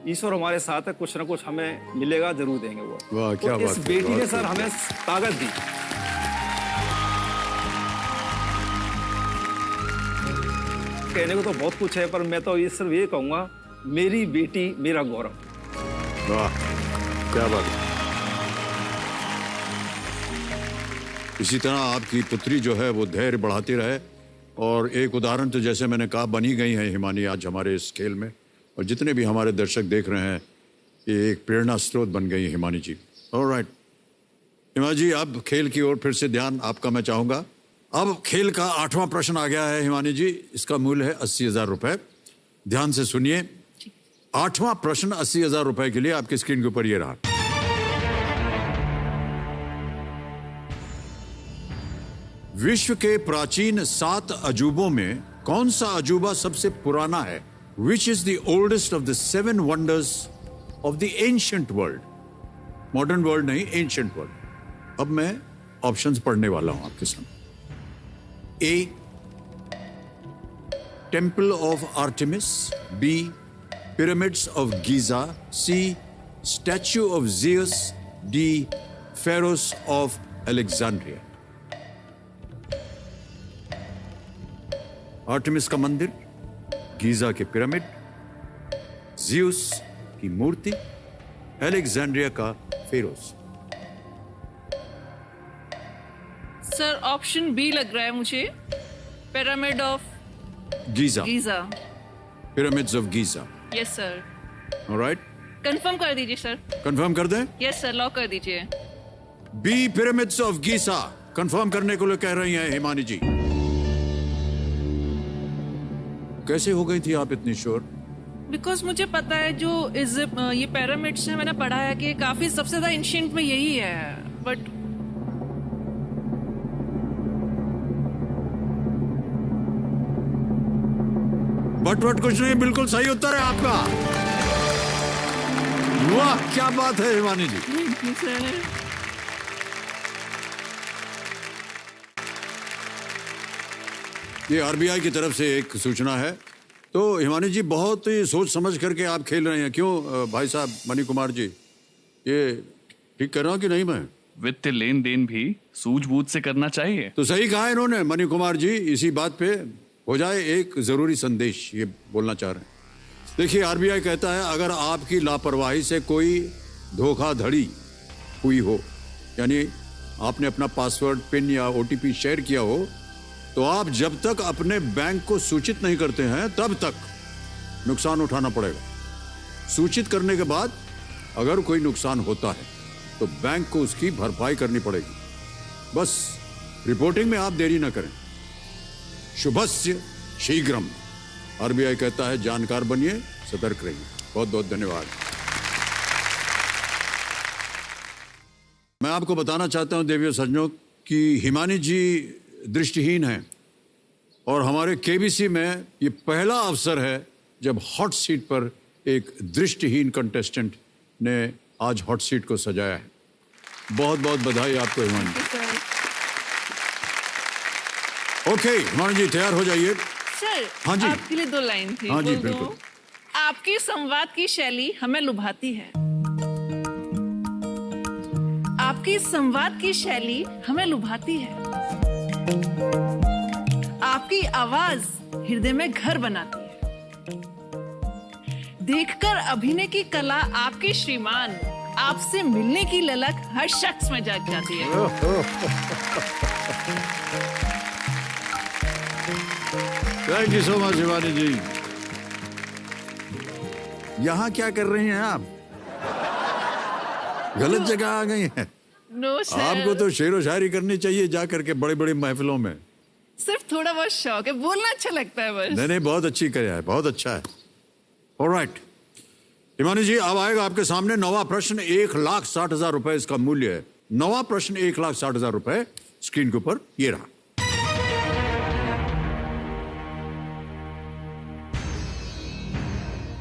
ईश्वर हमारे साथ है, कुछ ना कुछ हमें मिलेगा, जरूर देंगे वो। वाह, क्या तो इस बात, बेटी ने सर हमें ताकत दी। कहने को तो बहुत कुछ है, पर मैं तो ये सिर्फ ये कहूंगा, मेरी बेटी मेरा गौरव। वाह, क्या बात है। इसी तरह आपकी पुत्री जो है वो धैर्य बढ़ाती रहे, और एक उदाहरण तो जैसे मैंने कहा बनी गई है हिमानी आज हमारे इस खेल में, और जितने भी हमारे दर्शक देख रहे हैं, ये एक प्रेरणा स्रोत बन गई है हिमानी जी। ऑलराइट हिमा जी, अब खेल की ओर फिर से ध्यान आपका मैं चाहूंगा। अब खेल का 8वां प्रश्न आ गया है हिमानी जी, इसका मूल्य है 80,000 रुपए। ध्यान से सुनिए, 8वां प्रश्न 80,000 रुपए के लिए आपकी स्क्रीन के ऊपर ये रहा। विश्व के प्राचीन 7 अजूबों में कौन सा अजूबा सबसे पुराना है? Which is the oldest of the 7 wonders of the ancient world? Modern world नहीं, ancient world। अब मैं ऑप्शंस पढ़ने वाला हूं आपके सामने। A, Temple of Artemis, B, Pyramids of Giza, C, Statue of Zeus, D, Pharaohs of Alexandria। Artemis का मंदिर, गीजा के पिरामिड, ज़्यूस की मूर्ति, अलेक्जेंड्रिया का फेरोस। सर ऑप्शन बी लग रहा है मुझे, pyramid of Giza. Pyramids of Giza. Yes sir. Alright, confirm कर दीजिए सर। कंफर्म कर दें? यस सर, लॉक कर दीजिए। B, pyramids of Giza confirm करने को कह रही हैं हिमानी जी। कैसे हो गई थी आप इतनी श्योर? बिकॉज मुझे पता है जो ये पिरामिड्स है, मैंने पढ़ा है कि काफी सबसे ज्यादा एंशिएंट में यही है। बट कुछ नहीं, बिल्कुल सही उत्तर है आपका। वाह, क्या बात है हिमानी जी। ये आरबीआई की तरफ से एक सूचना है। तो हिमानी जी, बहुत ही सोच समझ करके आप खेल रहे हैं। क्यों भाई साहब मणि कुमार जी, ये ठीक कर रहा हूं कि नहीं मैं? वित्तीय लेन देन भी सूझबूझ से करना चाहिए। तो सही कहा इन्होंने मणि कुमार जी। इसी बात पे हो जाए एक जरूरी संदेश, ये बोलना चाह रहे हैं। देखिए, आरबीआई कहता है अगर आपकी लापरवाही से कोई धोखाधड़ी हुई हो, यानी आपने अपना पासवर्ड, पिन या OTP शेयर किया हो, तो आप जब तक अपने बैंक को सूचित नहीं करते हैं तब तक नुकसान उठाना पड़ेगा। सूचित करने के बाद अगर कोई नुकसान होता है तो बैंक को उसकी भरपाई करनी पड़ेगी। बस रिपोर्टिंग में आप देरी ना करें। शुभस्य शीघ्रम। RBI कहता है जानकार बनिए, सतर्क रहिए। बहुत बहुत धन्यवाद। मैं आपको बताना चाहता हूं देवियों सज्जनों कि हिमानी जी दृष्टिहीन हैं और हमारे KBC में ये पहला अवसर है जब हॉट सीट पर एक दृष्टिहीन कंटेस्टेंट ने आज हॉट सीट को सजाया है। बहुत बहुत बधाई आपको हिमानी जी। ओके हिमानी जी तैयार हो जाइए। सर हाँ जी, आपके लिए 2 लाइन थी। हाँ जी बोल दूं? बिल्कुल। आपकी संवाद की शैली हमें लुभाती है। आपकी संवाद की शैली हमें लुभाती है। आपकी आवाज हृदय में घर बनाती है। देखकर अभिनय की कला आपके श्रीमान, आपसे मिलने की ललक हर शख्स में जाग जाती है। Thank you so much Shivani ji. यहाँ क्या कर रही हैं आप? गलत जगह आ गई हैं। नो सर, आपको तो शेरो शायरी करनी चाहिए जा करके बड़े बड़े महफिलों में। सिर्फ थोड़ा बहुत शौक है, बोलना अच्छा लगता है बस। नहीं बहुत अच्छी किया है, बहुत अच्छा है। ऑलराइट हिमानी जी, अब आएगा आपके सामने नवा प्रश्न। 1,60,000 रुपए इसका मूल्य है। नवा प्रश्न 1,60,000 रुपए स्क्रीन के ऊपर ये रहा।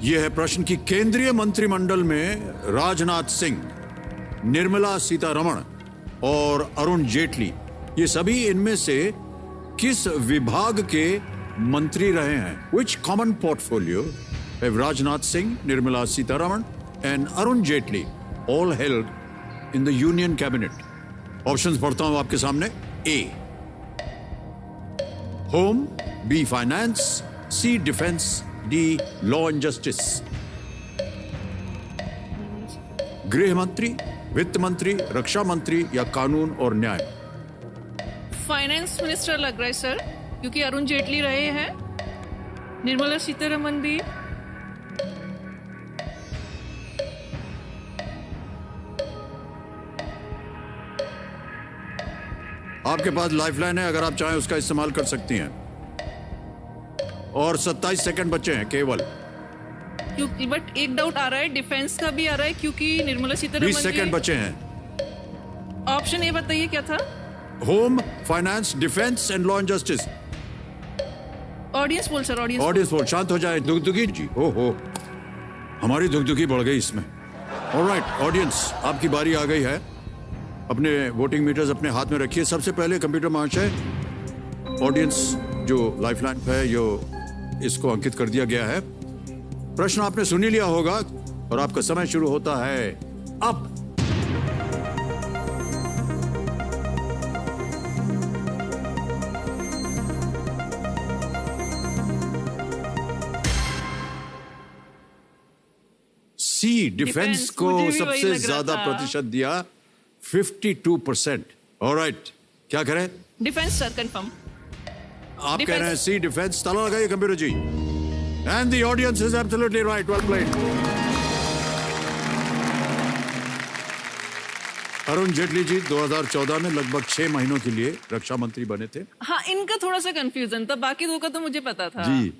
यह है प्रश्न कि केंद्रीय मंत्रिमंडल में राजनाथ सिंह, निर्मला सीतारमण और अरुण जेटली, ये सभी इनमें से किस विभाग के मंत्री रहे हैं? Which common portfolio have Rajnath Singh, Nirmala Sitharaman and Arun Jaitley all held in the Union Cabinet? Options पढ़ता हूं आपके सामने। A, Home, B, Finance, C, Defense, D, Law and Justice। गृह मंत्री, वित्त मंत्री, रक्षा मंत्री या कानून और न्याय? फाइनेंस मिनिस्टर लग रहा है सर, क्योंकि अरुण जेटली रहे हैं, निर्मला सीतारमण भी। आपके पास लाइफलाइन है, अगर आप चाहें उसका इस्तेमाल कर सकती हैं। और 27 सेकंड बचे हैं केवल। क्योंकि बट एक डाउट आ रहा है, डिफेंस का भी आ रहा है क्योंकि निर्मला सीतारमण 20 सेकंड बचे हैं। ऑप्शन ए बताइए क्या था? Home, finance, defence and law and justice. Audience बोल सर, ऑडियंस बोल। शांत हो जाए। दुगदुगी जी, हो हमारी दुगदुगी बढ़ गई इसमें। ऑलराइट ऑडियंस, आपकी बारी आ गई है। अपने वोटिंग मीटर्स अपने हाथ में रखिए। सबसे पहले कंप्यूटर महाशय, ऑडियंस जो लाइफलाइन है यो इसको अंकित कर दिया गया है। प्रश्न आपने सुन ही लिया होगा और आपका समय शुरू होता है अब। सी, डिफेंस को सबसे ज्यादा प्रतिशत दिया, 52%। ऑलराइट, क्या करें? Defence sir, confirm. आप कह रहे हैं सी, डिफेंस। ताला लगाइए computer ji. And the audience is absolutely right. Well played. Arun Jaitley ji 2014 में लगभग 6 महीनों के लिए रक्षा मंत्री बने थे। हाँ, इनका थोड़ा सा कंफ्यूजन था, बाकी 2 का तो मुझे पता था जी।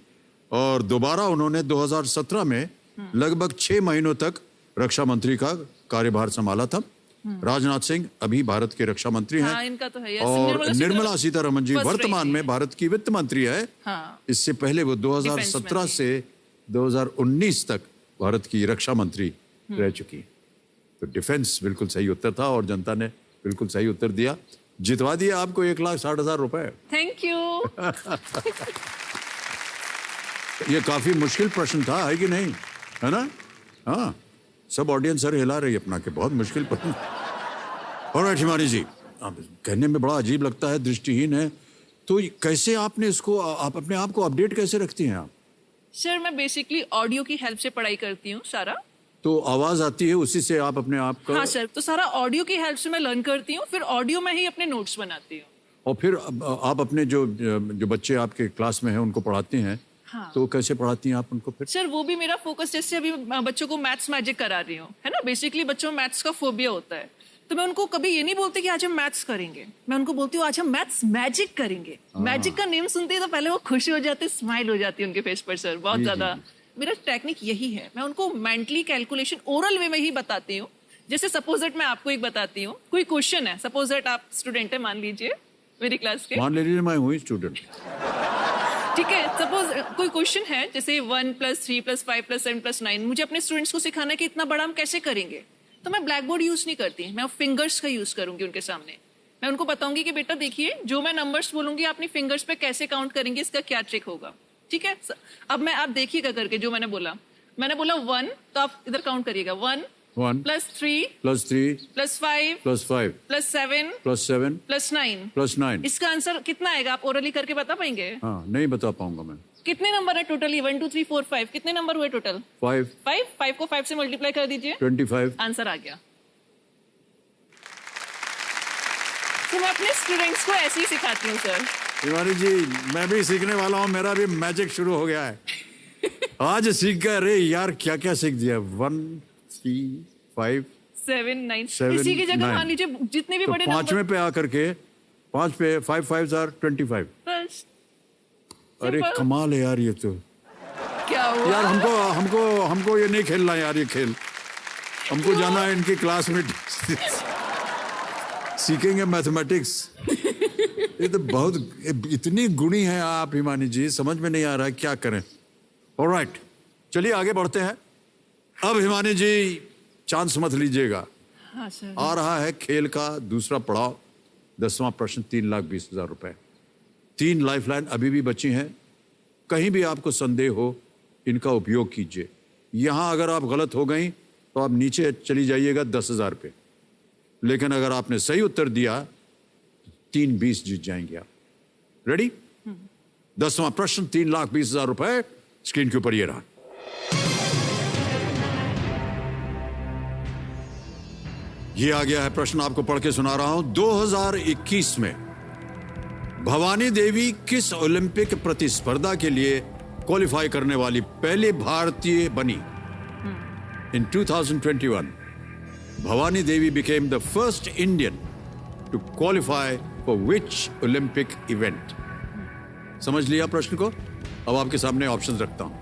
और दोबारा उन्होंने 2017 में लगभग 6 महीनों तक रक्षा मंत्री का कार्यभार संभाला था। राजनाथ सिंह अभी भारत के रक्षा मंत्री हैं। हाँ, इनका तो है। और निर्मला सीतारमण जी वर्तमान में भारत की वित्त मंत्री है। हाँ। इससे पहले वो 2017 से 2019 तक भारत की रक्षा मंत्री रह चुकी है। तो डिफेंस बिल्कुल सही उत्तर था और जनता ने बिल्कुल सही उत्तर दिया। जितवा दिया आपको 1,60,000 रुपए। Thank you. ये काफी मुश्किल प्रश्न था, है कि नहीं? है ना? हाँ, सब ऑडियंस सर हिला रही अपना के, बहुत मुश्किल प्रश्न। और हिमानी जी, आप कहने में बड़ा अजीब लगता है, दृष्टिहीन है, तो कैसे आपने इसको, आप अपने आप को अपडेट कैसे रखती हैं आप? सर मैं बेसिकली ऑडियो की हेल्प से पढ़ाई करती हूँ सारा। तो आवाज आती है, उसी से आप अपने आप का। हाँ सर, तो सारा ऑडियो की हेल्प से मैं लर्न करती हूँ, फिर ऑडियो में ही अपने नोट्स बनाती हूँ। और फिर आप अपने जो बच्चे आपके क्लास में हैं उनको पढ़ाती हैं। हाँ। तो कैसे पढ़ाती हैं आप उनको फिर? सर वो भी मेरा फोकस, जैसे अभी बच्चों को मैथ्स मैजिक करा रही हूँ, है ना। बेसिकली बच्चों में मैथ्स का फोबिया होता है, तो मैं उनको कभी ये नहीं बोलती कि आज हम मैथ्स करेंगे, मैं उनको बोलती हूँ आज हम मैथ्स मैजिक करेंगे। मैजिक का नेम सुनते हैं तो पहले वो खुशी हो जाते, स्माइल हो जाती है उनके फेस पर सर, बहुत ज्यादा। मेरा टेक्निक यही है, मैं उनको मेंटली कैलकुलेशन ओरल वे में ही बताती हूँ। जैसे सपोज दैट मैं आपको एक बताती हूँ, कोई क्वेश्चन है, सपोज दैट आप स्टूडेंट है, मान लीजिए मेरी क्लास के, मान लीजिए मैं हुई स्टूडेंट, ठीक है। सपोज कोई क्वेश्चन है जैसे 1 + 3 + 5 + 7 + 9, मुझे अपने स्टूडेंट्स को सिखाना है कि इतना बड़ा हम कैसे करेंगे, तो मैं ब्लैक बोर्ड यूज नहीं करती, मैं फिंगर्स का यूज करूंगी उनके सामने। मैं उनको बताऊंगी कि बेटा देखिए, जो मैं नंबर्स बोलूंगी अपनी फिंगर्स पे कैसे काउंट करेंगे, इसका क्या ट्रिक होगा, ठीक है। अब मैं आप देखिएगा करके, जो मैंने बोला 1, तो आप इधर काउंट करिएगा, 1 + 3 +3 + 5 +5 + 7 +7 + 9 +9। इसका आंसर कितना आएगा, आप ओरली करके बता पाएंगे? हाँ, नहीं बता पाऊंगा मैं। कितने नंबर है टोटली? 1 2 3 4 5, कितने नंबर हुए टोटल? 5 को 5 से मल्टीप्लाई कर दीजिए, 25। आंसर आ गया। तो मैं अपने स्टूडेंट्स को ऐसे ही सिखाती हूँ सर। तिवारी जी, मैं भी सीखने वाला हूँ, मेरा भी मैजिक शुरू हो गया है। आज सीख गए, अरे यार क्या क्या सीख दिया। 1 3 5 7 9, 7 इसी की जगह 9। मान लीजिए जितने भी तो बड़े पांचवें पे आकर के 5 पे 5 5s are 25। बस अरे Simple। कमाल है यार ये तो। क्या हुआ यार हमको ये नहीं खेलना यार, ये खेल हमको जाना है इनकी क्लास में, सीखेंगे मैथमेटिक्स। ये तो बहुत इतनी गुणी है आप हिमानी जी, समझ में नहीं आ रहा है क्या करें। ऑलराइट, चलिए आगे बढ़ते हैं। अब हिमानी जी चांस मत लीजिएगा, हाँ सर। आ रहा है खेल का दूसरा पड़ाव, 10वां प्रश्न, 3,20,000 रुपए। 3 लाइफलाइन अभी भी बची हैं। कहीं भी आपको संदेह हो, इनका उपयोग कीजिए। यहां अगर आप गलत हो गई तो आप नीचे चली जाइएगा 10,000 पे, लेकिन अगर आपने सही उत्तर दिया 3,20,000 जीत जाएंगे आप। रेडी? 10वां प्रश्न, 3,20,000 रुपए स्क्रीन के ऊपर ये रहा। ये आ गया है प्रश्न, आपको पढ़ के सुना रहा हूं। 2021 में भवानी देवी किस ओलंपिक प्रतिस्पर्धा के लिए क्वालिफाई करने वाली पहली भारतीय बनी? इन 2021, Bhavani Devi became the first Indian to qualify for which Olympic event? समझ लिया प्रश्न को? अब आपके सामने ऑप्शंस रखता हूं।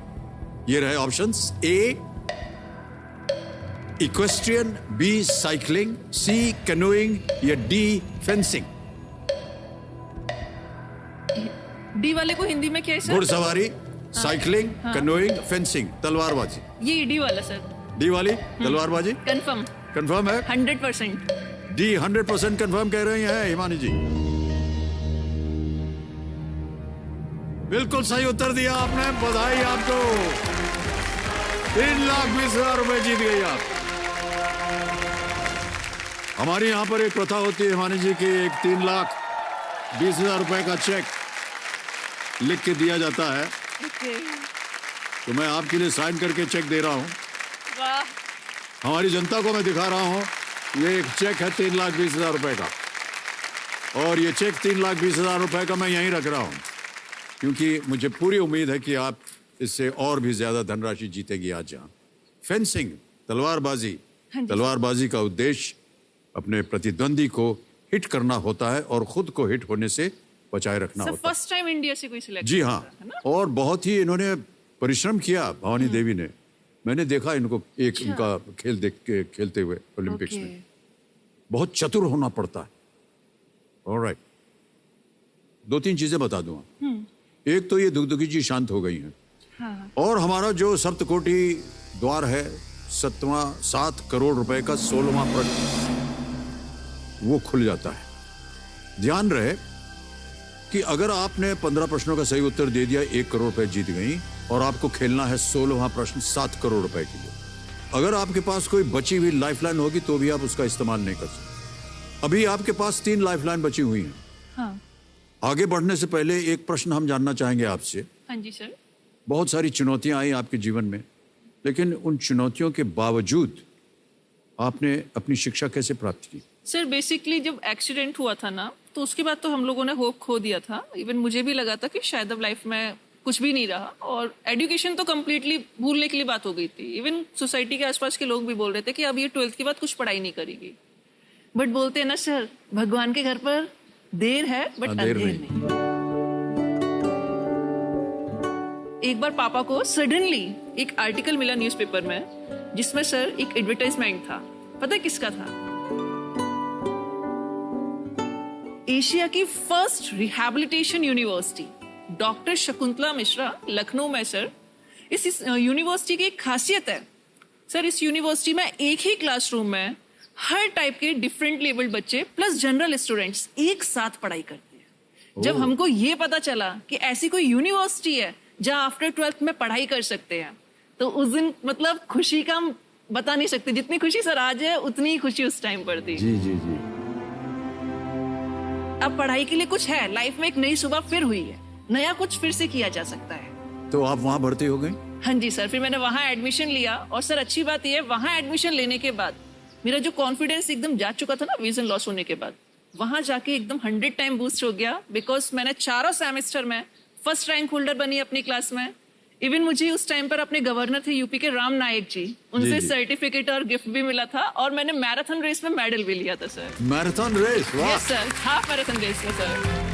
ये रहे ऑप्शंस। ए इक्वेस्ट्रियन, बी साइकिलिंग, सी कैनोइंग या डी फेंसिंग। डी वाले को हिंदी में क्या है सर? घुड़सवारी, साइकिलिंग, कैनोइंग, फेंसिंग, तलवारबाजी। ये डी वाला सर। डी वाली तलवारबाजी कंफर्म? कंफर्म है? 100%। डी 100% कंफर्म कह रही हैं हिमानी जी। बिल्कुल सही उत्तर दिया आपने, बधाई आपको। 3,20,000 रुपए जीत गई आप। हमारे यहाँ पर एक प्रथा होती है हिमानी जी की, एक 3,20,000 रुपए का चेक लिख के दिया जाता है। तो मैं आपके लिए साइन करके चेक दे रहा हूँ। वाह। हमारी जनता को मैं दिखा रहा हूँ, ये एक चेक है 3,20,000 रुपए का, और ये चेक 3,20,000 रुपए का मैं यहीं रख रहा हूँ, क्योंकि मुझे पूरी उम्मीद है कि आप इससे और भी ज्यादा धनराशि जीतेगी आज यहाँ। फेंसिंग, तलवारबाजी। तलवारबाजी का उद्देश्य अपने प्रतिद्वंदी को हिट करना होता है और खुद को हिट होने से बचाए रखना होता है। फर्स्ट टाइम इंडिया से कोई सिलेक्ट? जी हाँ, और बहुत ही इन्होंने परिश्रम किया भवानी देवी ने। मैंने देखा इनको एक इनका खेल देख के खेलते हुए ओलंपिक्स में। बहुत चतुर होना पड़ता है। ऑलराइट, 2-3 चीजें बता दूंगा। एक तो ये दुगदुगी जी शांत हो गई हैं। हाँ। और हमारा जो सप्तकोटि द्वार है, 7 करोड़ रुपए का 16वां प्रश्न, वो खुल जाता है। ध्यान रहे कि अगर आपने 15 प्रश्नों का सही उत्तर दे दिया, 1 करोड़ रुपए जीत गई, और आपको खेलना है 16वां प्रश्न 7 करोड़ रुपए के लिए। अगर आपके पास कोई बची हुई लाइफलाइन होगी तो भी आप उसका इस्तेमाल नहीं कर सकते। अभी आपके पास 3 लाइफलाइन बची हुई हैं। हाँ। आगे बढ़ने से पहले एक प्रश्न हम जानना चाहेंगे आपसे। हाँ जी सर। बहुत सारी चुनौतियां आई आपके जीवन में, लेकिन उन चुनौतियों के बावजूद आपने अपनी शिक्षा कैसे प्राप्त की? सर बेसिकली जब एक्सीडेंट हुआ था ना, तो उसके बाद तो हम लोगों ने होप खो दिया था। इवन मुझे भी लगा था कि शायद अब लाइफ में कुछ भी नहीं रहा, और एजुकेशन तो कम्प्लीटली भूलने के लिए बात हो गई थी। इवन सोसाइटी के आसपास के लोग भी बोल रहे थे कि अब ये 12th के बाद कुछ पढ़ाई नहीं करेगी। बट बोलते हैं ना सर, भगवान के घर पर देर है बट अंधेर नहीं। एक बार पापा को सडनली एक आर्टिकल मिला न्यूज़पेपर में, जिसमें सर एक एडवर्टाइजमेंट था। पता है किसका था? एशिया की first rehabilitation university doctor Shakuntala Mishra, Lucknow में सर। इस यूनिवर्सिटी की एक खासियत है सर, इस यूनिवर्सिटी में एक ही क्लासरूम में हर टाइप के डिफरेंट लेवल्ड बच्चे प्लस जनरल स्टूडेंट्स एक साथ पढ़ाई करते हैं। जब हमको ये पता चला कि ऐसी कोई यूनिवर्सिटी है जहां आफ्टर 12th में पढ़ाई कर सकते हैं, तो उस दिन मतलब खुशी का हम बता नहीं सकते। जितनी खुशी सर आज है, उतनी ही खुशी उस टाइम पर थी। जी जी जी। अब पढ़ाई के लिए कुछ है, लाइफ में एक नई सुबह फिर हुई है, नया कुछ फिर से किया जा सकता है। तो आप वहां भर्ती हो गए? हाँ जी सर, फिर मैंने वहां एडमिशन लिया। और सर अच्छी बात यह है, वहां एडमिशन लेने के बाद मेरा जो कॉन्फिडेंस एकदम जा चुका था ना विजन लॉस होने के बाद, वहां जाके एकदम 100 टाइम बूस्ट हो गया। बिकॉज मैंने 4 सेमेस्टर में फर्स्ट रैंक होल्डर बनी अपनी क्लास में। इवन मुझे उस टाइम पर अपने गवर्नर थे यूपी के राम नायक जी, उनसे सर्टिफिकेट और गिफ्ट भी मिला था। और मैंने मैराथन रेस में मेडल भी लिया था सर। Marathon race? वाह। Yes sir, half marathon race में सर।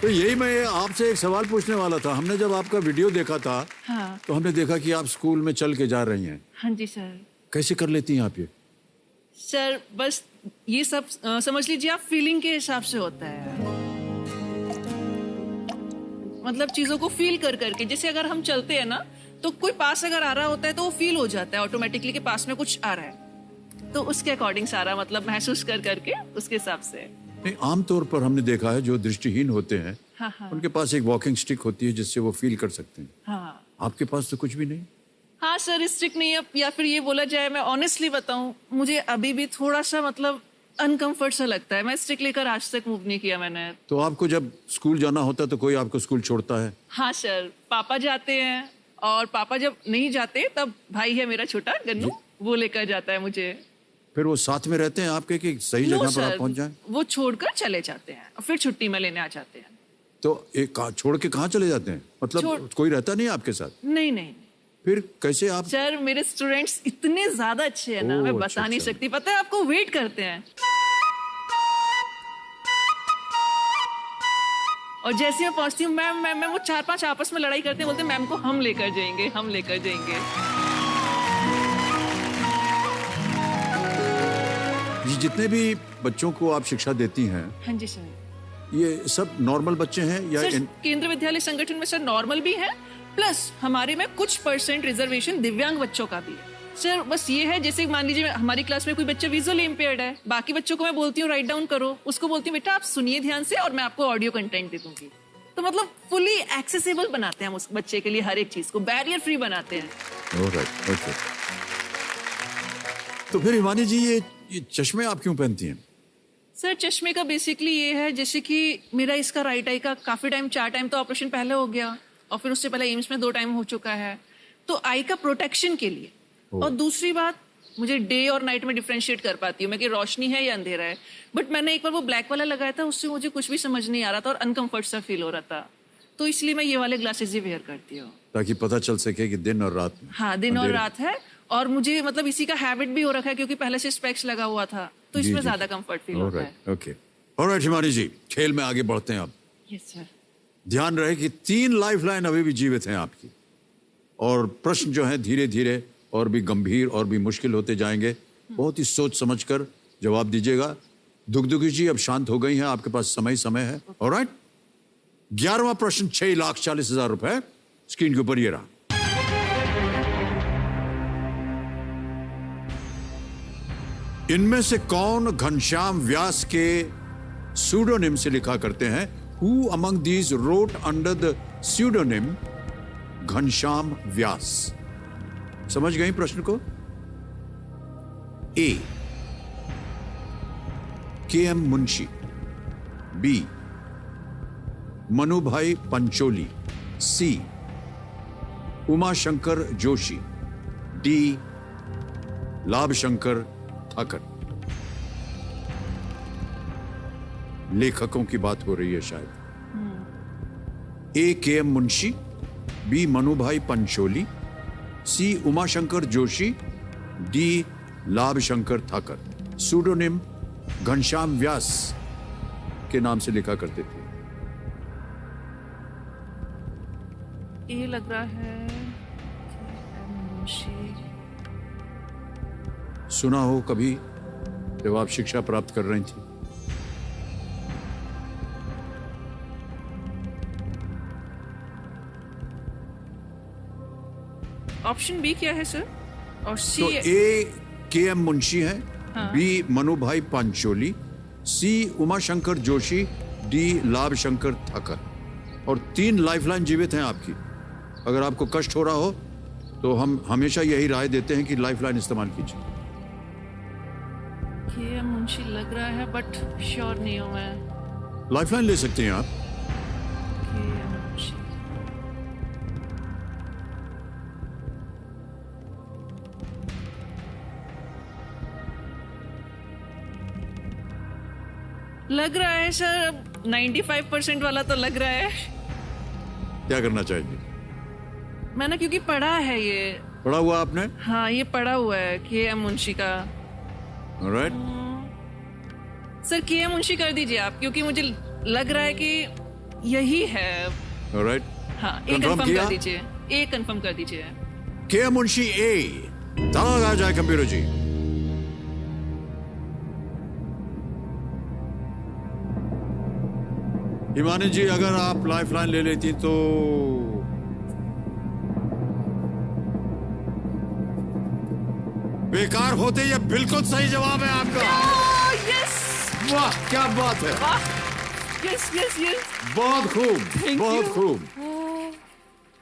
तो यही मैं आपसे एक सवाल पूछने वाला था। हमने जब आपका वीडियो देखा था, हाँ। तो हमने देखा कि आप स्कूल में चल के जा रही हैं। हाँ जी सर। कैसे कर लेती हैं आप ये? सर बस ये सब समझ लीजिए आप, फीलिंग के हिसाब से होता है। मतलब चीजों को फील कर करके, जैसे अगर हम चलते हैं ना, तो कोई पास अगर आ रहा होता है तो वो फील हो जाता है ऑटोमेटिकली कि पास में कुछ आ रहा है। तो उसके अकॉर्डिंग सारा मतलब महसूस कर करके उसके हिसाब से। नहीं, आमतौर पर हमने देखा है जो दृष्टिहीन होते हैं, हाँ हाँ। उनके पास एक वॉकिंग स्टिक होती है जिससे वो फील कर सकते हैं। हाँ। आपके पास तो कुछ भी नहीं? हाँ सर, स्टिक नहीं है, या फिर ये बोला जाए, मैं ऑनेस्टली बताऊं, मुझे अभी भी थोड़ा सा मतलब अनकंफर्ट सा लगता है। मैं स्टिक लेकर आज तक मूव नहीं किया मैंने। तो आपको जब स्कूल जाना होता है तो कोई आपको स्कूल छोड़ता है? हाँ सर, पापा जाते हैं, और पापा जब नहीं जाते तब भाई है मेरा छोटा गन्नू, वो लेकर जाता है मुझे। फिर वो साथ में रहते हैं आपके कि सही जगह पर आप पहुंच जाएं? वो छोड़कर चले जाते हैं, फिर छुट्टी में लेने आ जाते हैं। तो एक छोड़ के कहाँ चले जाते हैं? मतलब कोई रहता नहीं आपके साथ? नहीं नहीं। फिर कैसे आप? सर मेरे स्टूडेंट्स इतने ज्यादा अच्छे हैं ना, मैं बता नहीं सकती। पता है आपको, वेट करते हैं, और जैसे मैं पहुंचती हूँ, मैम वो 4-5 आपस में लड़ाई करते हैं, बोलते हैं मैम को हम लेकर जाएंगे, हम लेकर जाएंगे। ये जितने भी बच्चों को आप शिक्षा देती हैं, हाँ जी सर, ये सब नॉर्मल बच्चे हैं या सर केंद्र विद्यालय संगठन में सर नॉर्मल भी है, प्लस हमारे में कुछ % रिजर्वेशन दिव्यांग बच्चों का भी है सर। बस ये है, जैसे मान लीजिए हमारी क्लास में कोई बच्चा विजुअली इम्पेयर्ड है, बाकी बच्चों को मैं बोलती हूँ राइट डाउन करो, उसको बोलती हूँ बेटा आप सुनिए ध्यान से और मैं आपको ऑडियो कंटेंट दे दूंगी। तो मतलब फुली एक्सेसिबल बनाते हैं हम उस बच्चे के लिए, हर एक चीज को बैरियर फ्री बनाते हैं। Alright, okay. तो फिर हिमानी जी, ये चश्मे आप क्यों पहनती हैं? सर चश्मे का बेसिकली ये है, जैसे कि मेरा इसका राइट आई का काफी टाइम, 4 टाइम तो ऑपरेशन पहले हो गया, और फिर उससे पहले एम्स में 2 टाइम हो चुका है, तो आई का प्रोटेक्शन के लिए। और दूसरी बात, मुझे डे और नाइट में डिफरेंशिएट कर पाती हूँ मैं कि रोशनी है या अंधेरा है। बट मैंने एक बार वो ब्लैक वाला लगाया था, उससे मुझे कुछ भी समझ नहीं आ रहा था और अनकंफर्ट सा फील हो रहा था, तो इसलिए मैं ये वाले ग्लासेस ही वेयर करती हूँ, ताकि पता चल सके कि दिन और रात में। हाँ, दिन और रात है। और मुझे मतलब इसी का हैबिट भी हो रखा है, क्योंकि पहले से स्पेक्स लगा हुआ था, तो इसमें ज्यादा कंफर्ट फील होता है। ओके, ऑलराइट हिमानी जी, खेल में आगे बढ़ते हैं अब। Yes sir. ध्यान रहे कि 3 लाइफलाइन अभी भी जीवित हैं आपकी, और प्रश्न जो है धीरे धीरे और भी गंभीर और भी मुश्किल होते जाएंगे। बहुत ही सोच समझकर जवाब दीजिएगा। दुगदुगी जी अब शांत हो गई हैं, आपके पास समय है। ऑलराइट, 11वां प्रश्न 6,40,000 रुपए स्क्रीन के ऊपर ये रहा। इनमें से कौन घनश्याम व्यास के सूडोनिम से लिखा करते हैं? Who among these wrote under the pseudonym Ghanshyam व्यास? समझ गई प्रश्न को? A. K.M. Munshi, B. Manubhai Pancholi, C Umashankar Joshi, D Labhshankar Thakar. लेखकों की बात हो रही है शायद। A K M Munshi, B Manubhai Pancholi, C Umashankar Joshi, D Labhshankar Thakar. Pseudonym Ghanshyam Vyas के नाम से लिखा करते थे। ये लग रहा है सुना हो कभी जब आप शिक्षा प्राप्त कर रही थी? ऑप्शन बी क्या है सर? और सी? तो ए के एम मुंशी है, बी मनुभाई पांचोली, सी उमाशंकर जोशी, डी लाभशंकर ठाकर। और 3 लाइफलाइन जीवित हैं आपकी। अगर आपको कष्ट हो रहा हो तो हम हमेशा यही राय देते हैं कि लाइफलाइन इस्तेमाल कीजिए। ये मुंशी लग रहा है बट श्योर नहीं हूं मैं। लाइफलाइन ले सकते हैं आप। लग रहा है सर 95% वाला तो लग रहा है। क्या करना चाहिए? मैंने क्योंकि पढ़ा है ये। पढ़ा हुआ आपने? हाँ, ये पढ़ा हुआ है के एम मुंशी का। Alright. सर के एम मुंशी कर दीजिए आप, क्योंकि मुझे लग रहा है कि यही है। Alright. हाँ, ए कंफर्म कर दीजिए। ए कंफर्म कर दीजिए। के एम मुंशी ए। ताला लगा जाए कंप्यूटर जी। हिमानी जी, अगर आप लाइफलाइन ले लेती तो बेकार होते। ये बिल्कुल सही जवाब है आपका। यस! वाह, क्या बात है। यस यस यस, बहुत खूब, बहुत खूब।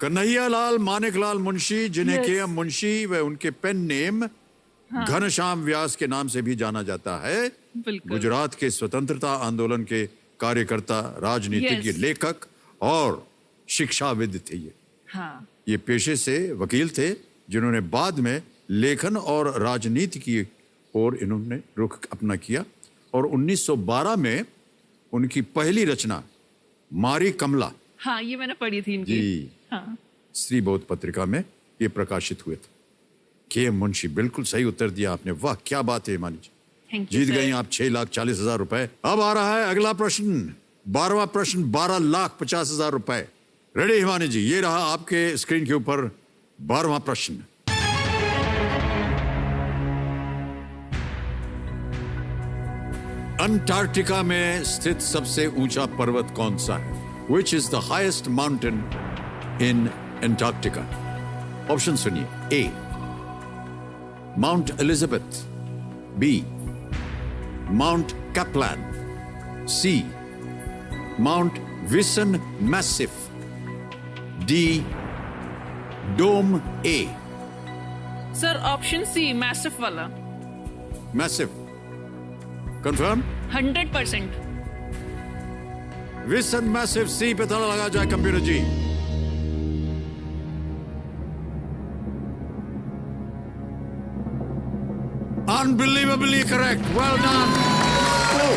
कन्हैया लाल मानिक लाल मुंशी, जिन्हें के एम मुंशी व उनके पेन नेम घनश्याम व्यास के नाम से भी जाना जाता है, गुजरात के स्वतंत्रता आंदोलन के कार्यकर्ता, राजनीतिज्ञ, लेखक और शिक्षाविद थे ये। ये पेशे से वकील थे, जिन्होंने बाद में लेखन और राजनीति की ओर इन्होंने रुख अपना किया। और 1912 में उनकी पहली रचना मारी कमला, हाँ, ये मैंने पढ़ी थी इनकी। जी, हाँ, स्त्री बोध पत्रिका में ये प्रकाशित हुए थे। के एम मुंशी, बिल्कुल सही उत्तर दिया आपने। वाह, क्या बात है हिमानी जी। जीत गई आप 6,40,000 रुपए। अब आ रहा है अगला प्रश्न, 12वां प्रश्न, 12,50,000 रुपए। रेडी हिमानी जी? ये रहा आपके स्क्रीन के ऊपर 12वां प्रश्न। अंटार्कटिका में स्थित सबसे ऊंचा पर्वत कौन सा है? Which is the highest mountain in Antarctica? Option सुनिए। A Mount Elizabeth, B Mount Kaplan, C Mount Vinson Massif, D Dome A. Sir option C, massif वाला। Massif confirm? 100%। Vinson Massif C पे ताला लगा जाए computer ji. Unbelievably correct. Well done. Oh.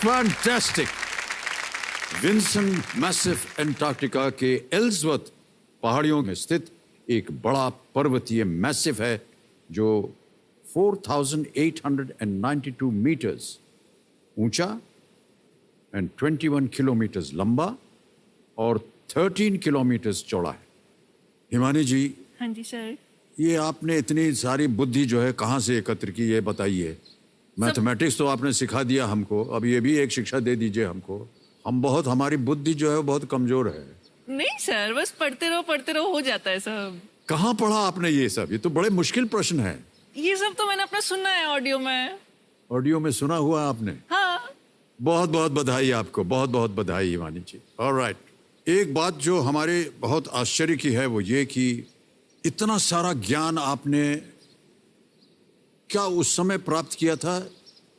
Fantastic. Vinson Massif Antarctica के Ellsworth पहाड़ियों में स्थित एक बड़ा पर्वतीय मैसिव है जो 4,892 मीटर्स ऊंचा एंड 21 किलोमीटर्स लंबा और 13 किलोमीटर्स चौड़ा है। हिमानी जी, हाँ जी सर। ये आपने इतनी सारी बुद्धि जो है कहाँ से एकत्र की, ये बताइए। मैथमेटिक्स तो आपने सिखा दिया हमको, अब ये भी एक शिक्षा दे दीजिए हमको। हमारी बुद्धि जो है बहुत कमजोर है। नहीं सर, बस पढ़ते रहो हो जाता है सब। कहाँ पढ़ा आपने ये सब? ये तो बड़े मुश्किल प्रश्न है। ये सब तो मैंने अपना सुना है ऑडियो में। ऑडियो में सुना हुआ आपने? हाँ। बहुत बहुत बधाई आपको, बहुत बहुत बधाई हिमानी जी। ऑलराइट, एक बात जो हमारे बहुत आश्चर्य की है वो ये कि इतना सारा ज्ञान आपने क्या उस समय प्राप्त किया था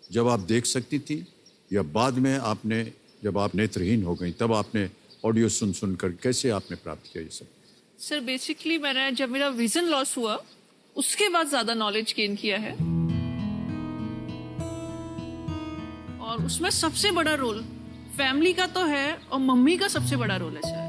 जब आप देख सकती थी, या बाद में आपने, जब आप नेत्रहीन हो गई तब आपने ऑडियो सुन कर कैसे आपने प्राप्त किया ये सब? सर बेसिकली मैंने जब मेरा विजन लॉस हुआ उसके बाद ज्यादा नॉलेज गेन किया है, और उसमें सबसे बड़ा रोल फैमिली का तो है और मम्मी का सबसे बड़ा रोल है सर।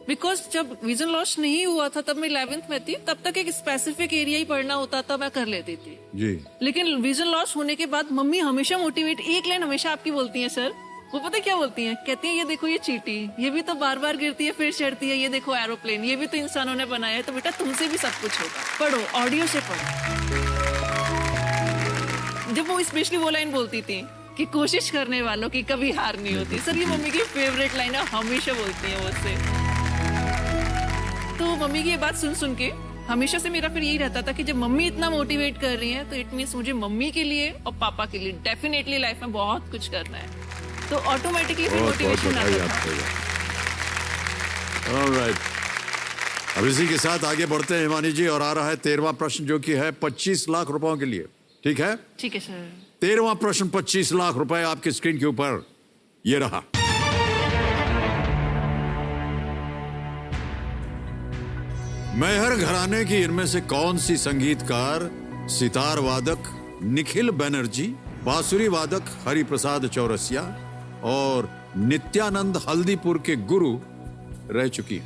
बिकॉज जब विजन लॉस नहीं हुआ था तब मैं 11th में थी, तब तक एक स्पेसिफिक एरिया ही पढ़ना होता था, मैं कर लेती थी जी। लेकिन विजन लॉस होने के बाद मम्मी हमेशा मोटिवेट, एक लाइन हमेशा आपकी बोलती है सर, वो पता क्या बोलती हैं? कहती हैं ये देखो ये चींटी, ये भी तो बार बार गिरती है फिर चढ़ती है, ये देखो एरोप्लेन, ये भी तो इंसानों ने बनाया है, तो बेटा तुमसे भी सब कुछ होगा, पढ़ो, ऑडियो से पढ़ो। जब वो स्पेशली वो लाइन बोलती थी कि कोशिश करने वालों की कभी हार नहीं होती, सर ये मम्मी की फेवरेट लाइन है, हमेशा बोलती है मुझसे। तो मम्मी की ये बात सुन सुन के हमेशा से मेरा फिर यही रहता था कि जब मम्मी इतना मोटिवेट कर रही है तो इट मीन्स मुझे मम्मी के लिए और पापा के लिए डेफिनेटली लाइफ में बहुत कुछ करना है, तो ऑटोमेटिकली फिर मोटिवेशन आता है। ऑलराइट, अब इसी के साथ आगे बढ़ते हैं हिमानी जी, और आ रहा है 13वां प्रश्न जो कि है 25 लाख रुपयों के लिए। ठीक है? ठीक है सर। 13वां प्रश्न 25 लाख रुपए आपके स्क्रीन के ऊपर ये रहा। मैहर घराने की इनमें से कौन सी संगीतकार सितार वादक निखिल बनर्जी, बांसुरी वादक हरिप्रसाद चौरसिया और नित्यानंद हल्दीपुर के गुरु रह चुकी है?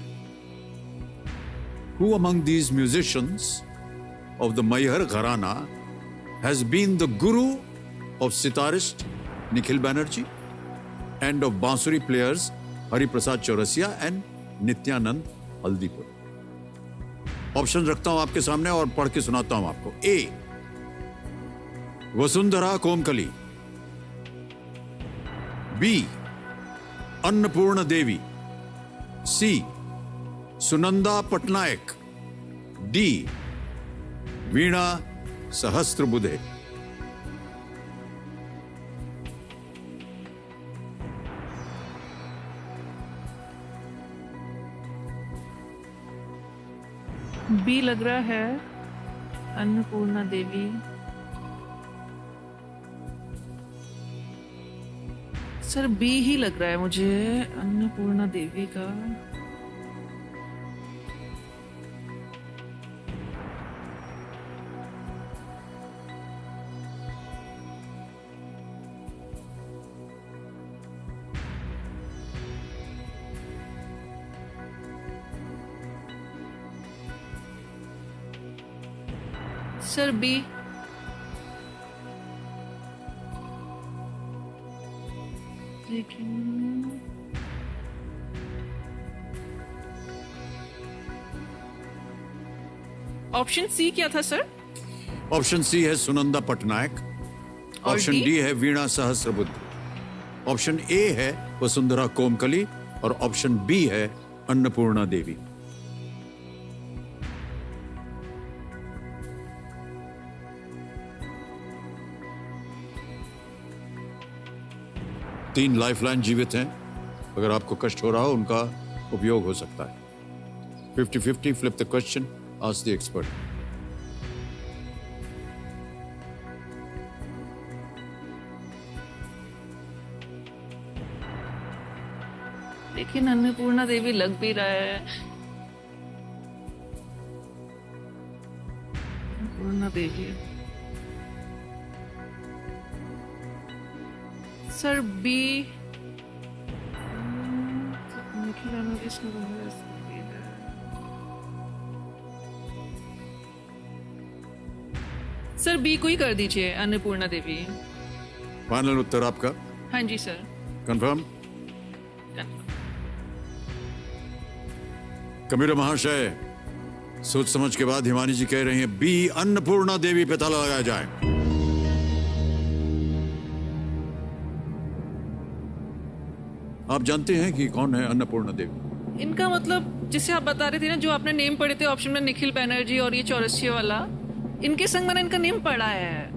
Who among these musicians of the Mayhar Gharana has been the guru of sitarist Nikhil Banerjee and of bansuri players Hari Prasad Chaurasia and Nityanand Haldipur? Option रखता हूं आपके सामने और पढ़ के सुनाता हूं आपको। A, Vasundhara Komkali, B, Annapurna Devi, C, Sunanda Patnaik, D, Veena Sahasrabuddhe. B लग रहा है, अन्नपूर्णा देवी। सर बी ही लग रहा है मुझे, अन्नपूर्णा देवी का। Sir B. लेकिन ऑप्शन सी क्या था सर? ऑप्शन सी है सुनंदा पटनायक, ऑप्शन डी है वीणा सहस्त्रबुद्धे, ऑप्शन ए है वसुंधरा कोमकली और ऑप्शन बी है अन्नपूर्णा देवी। तीन लाइफलाइन जीवित हैं, अगर आपको कष्ट हो रहा हो उनका उपयोग हो सकता है। 50-50, flip the question, ask the expert. लेकिन अन्नपूर्णा देवी लग भी रहा है। Annapurna Devi. Sir B. Sir B को ही कर दीजिए, अन्नपूर्णा देवी। फाइनल उत्तर आपका? हाँ जी सर। कंफर्म? कबीर महाशय, सोच समझ के बाद हिमानी जी कह रही हैं बी, अन्नपूर्णा देवी पे ताला लगाया जाए। आप जानते हैं कि कौन है अन्नपूर्णा देवी? इनका मतलब जिसे आप बता रहे थे ना, जो आपने नेम पढ़े थे ऑप्शन में, निखिल बैनर्जी और ये चौरसिया वाला, इनके संग मैंने इनका नेम पढ़ा है।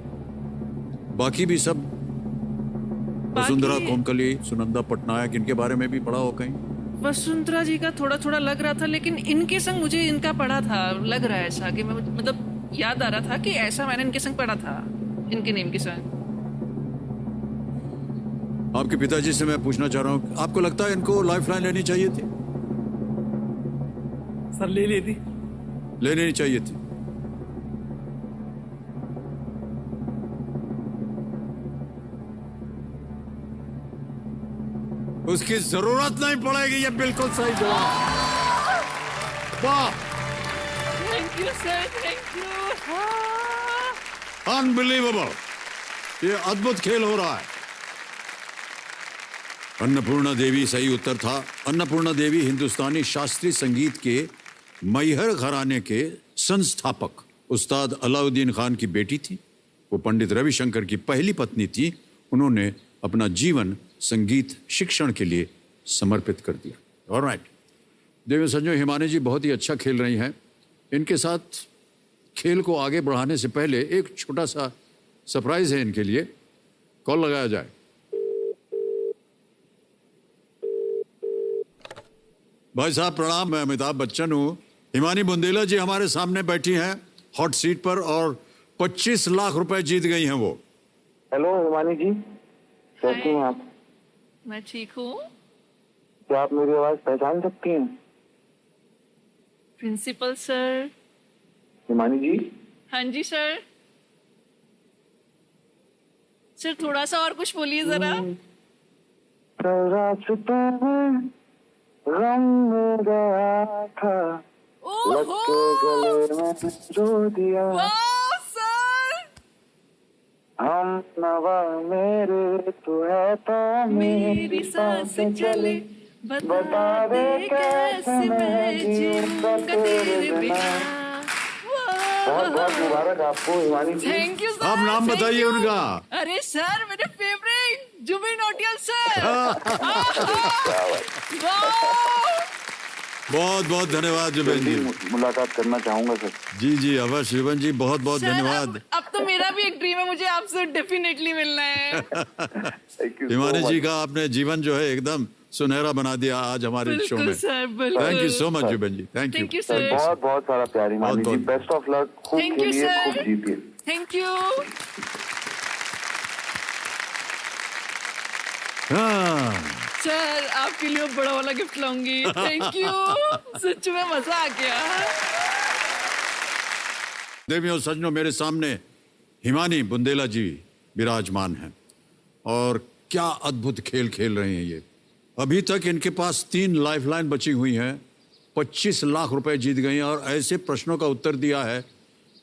बाकी भी सब, वसुंधरा कोमकली, सुनंदा पटनायक, इनके बारे में भी पढ़ा हो कहीं? वसुंधरा जी का थोड़ा थोड़ा लग रहा था, लेकिन इनके संग मुझे इनका पढ़ा था, लग रहा है ऐसा कि मैं मतलब याद आ रहा था कि ऐसा मैंने इनके संग पढ़ा था, इनके नेम के संग। आपके पिताजी से मैं पूछना चाह रहा हूँ, आपको लगता है इनको लाइफलाइन लेनी चाहिए थी? सर ले लेती। लेनी चाहिए थी। उसकी जरूरत नहीं पड़ेगी, ये बिल्कुल सही जवाब। वाह, thank you sir, thank you. Unbelievable, ये अद्भुत खेल हो रहा है। अन्नपूर्णा देवी सही उत्तर था। अन्नपूर्णा देवी हिंदुस्तानी शास्त्रीय संगीत के मैहर घराने के संस्थापक उस्ताद अलाउद्दीन खान की बेटी थी। वो पंडित रविशंकर की पहली पत्नी थी। उन्होंने अपना जीवन संगीत शिक्षण के लिए समर्पित कर दिया। ऑलराइट देवी संजय, हिमानी जी बहुत ही अच्छा खेल रही हैं। इनके साथ खेल को आगे बढ़ाने से पहले एक छोटा सा सरप्राइज है इनके लिए। कॉल लगाया जाए। भाई साहब प्रणाम, मैं अमिताभ बच्चन हूँ। हिमानी बुंदेला जी हमारे सामने बैठी हैं हॉट सीट पर और 25 लाख रुपए जीत गई हैं वो। हेलो हिमानी जी, कैसी हैं आप? मैं ठीक हूँ। क्या आप मेरी आवाज पहचान सकती हैं? Principal sir. हिमानी जी। हाँ जी सर। सर थोड़ा सा और कुछ बोलिए जरा। गम में गया था, लग के गले में रो दिया। सर हम नवा मेरे तू है तो मेरी सांस चले, बता दे कैसे मैं जीऊंगा तेरे बिना। बहुत बहुत मुबारक आपको Himani ji. Thank you sir. आप नाम बताइए उनका। अरे सर मेरे फेवरेट जुबिन नौटियाल सर। बहुत बहुत धन्यवाद जुबेन जी। मुलाकात करना चाहूंगा सर। जी जी अवश्य जुबेन जी, बहुत बहुत धन्यवाद। अब तो मेरा भी एक ड्रीम है, मुझे आपसे डेफिनेटली मिलना है। हिमानी जी का आपने जीवन जो है एकदम सुनहरा बना दिया आज हमारे शो में। सर बिल्कुल। Thank you so much Zubeen ji. Thank you sir. बहुत बहुत सारा प्यार Himani ji. Best of luck. खूब खेलिए, खूब जीतिए। Thank you. सर आपके लिए बड़ा वाला गिफ्ट लाऊंगी। थैंक यू, सच में मजा आ गया। देवियों सज्जनों, मेरे सामने हिमानी बुंदेला जी विराजमान हैं और क्या अद्भुत खेल खेल रहे हैं ये। अभी तक इनके पास 3 लाइफलाइन बची हुई हैं, 25 लाख रुपए जीत गई हैं और ऐसे प्रश्नों का उत्तर दिया है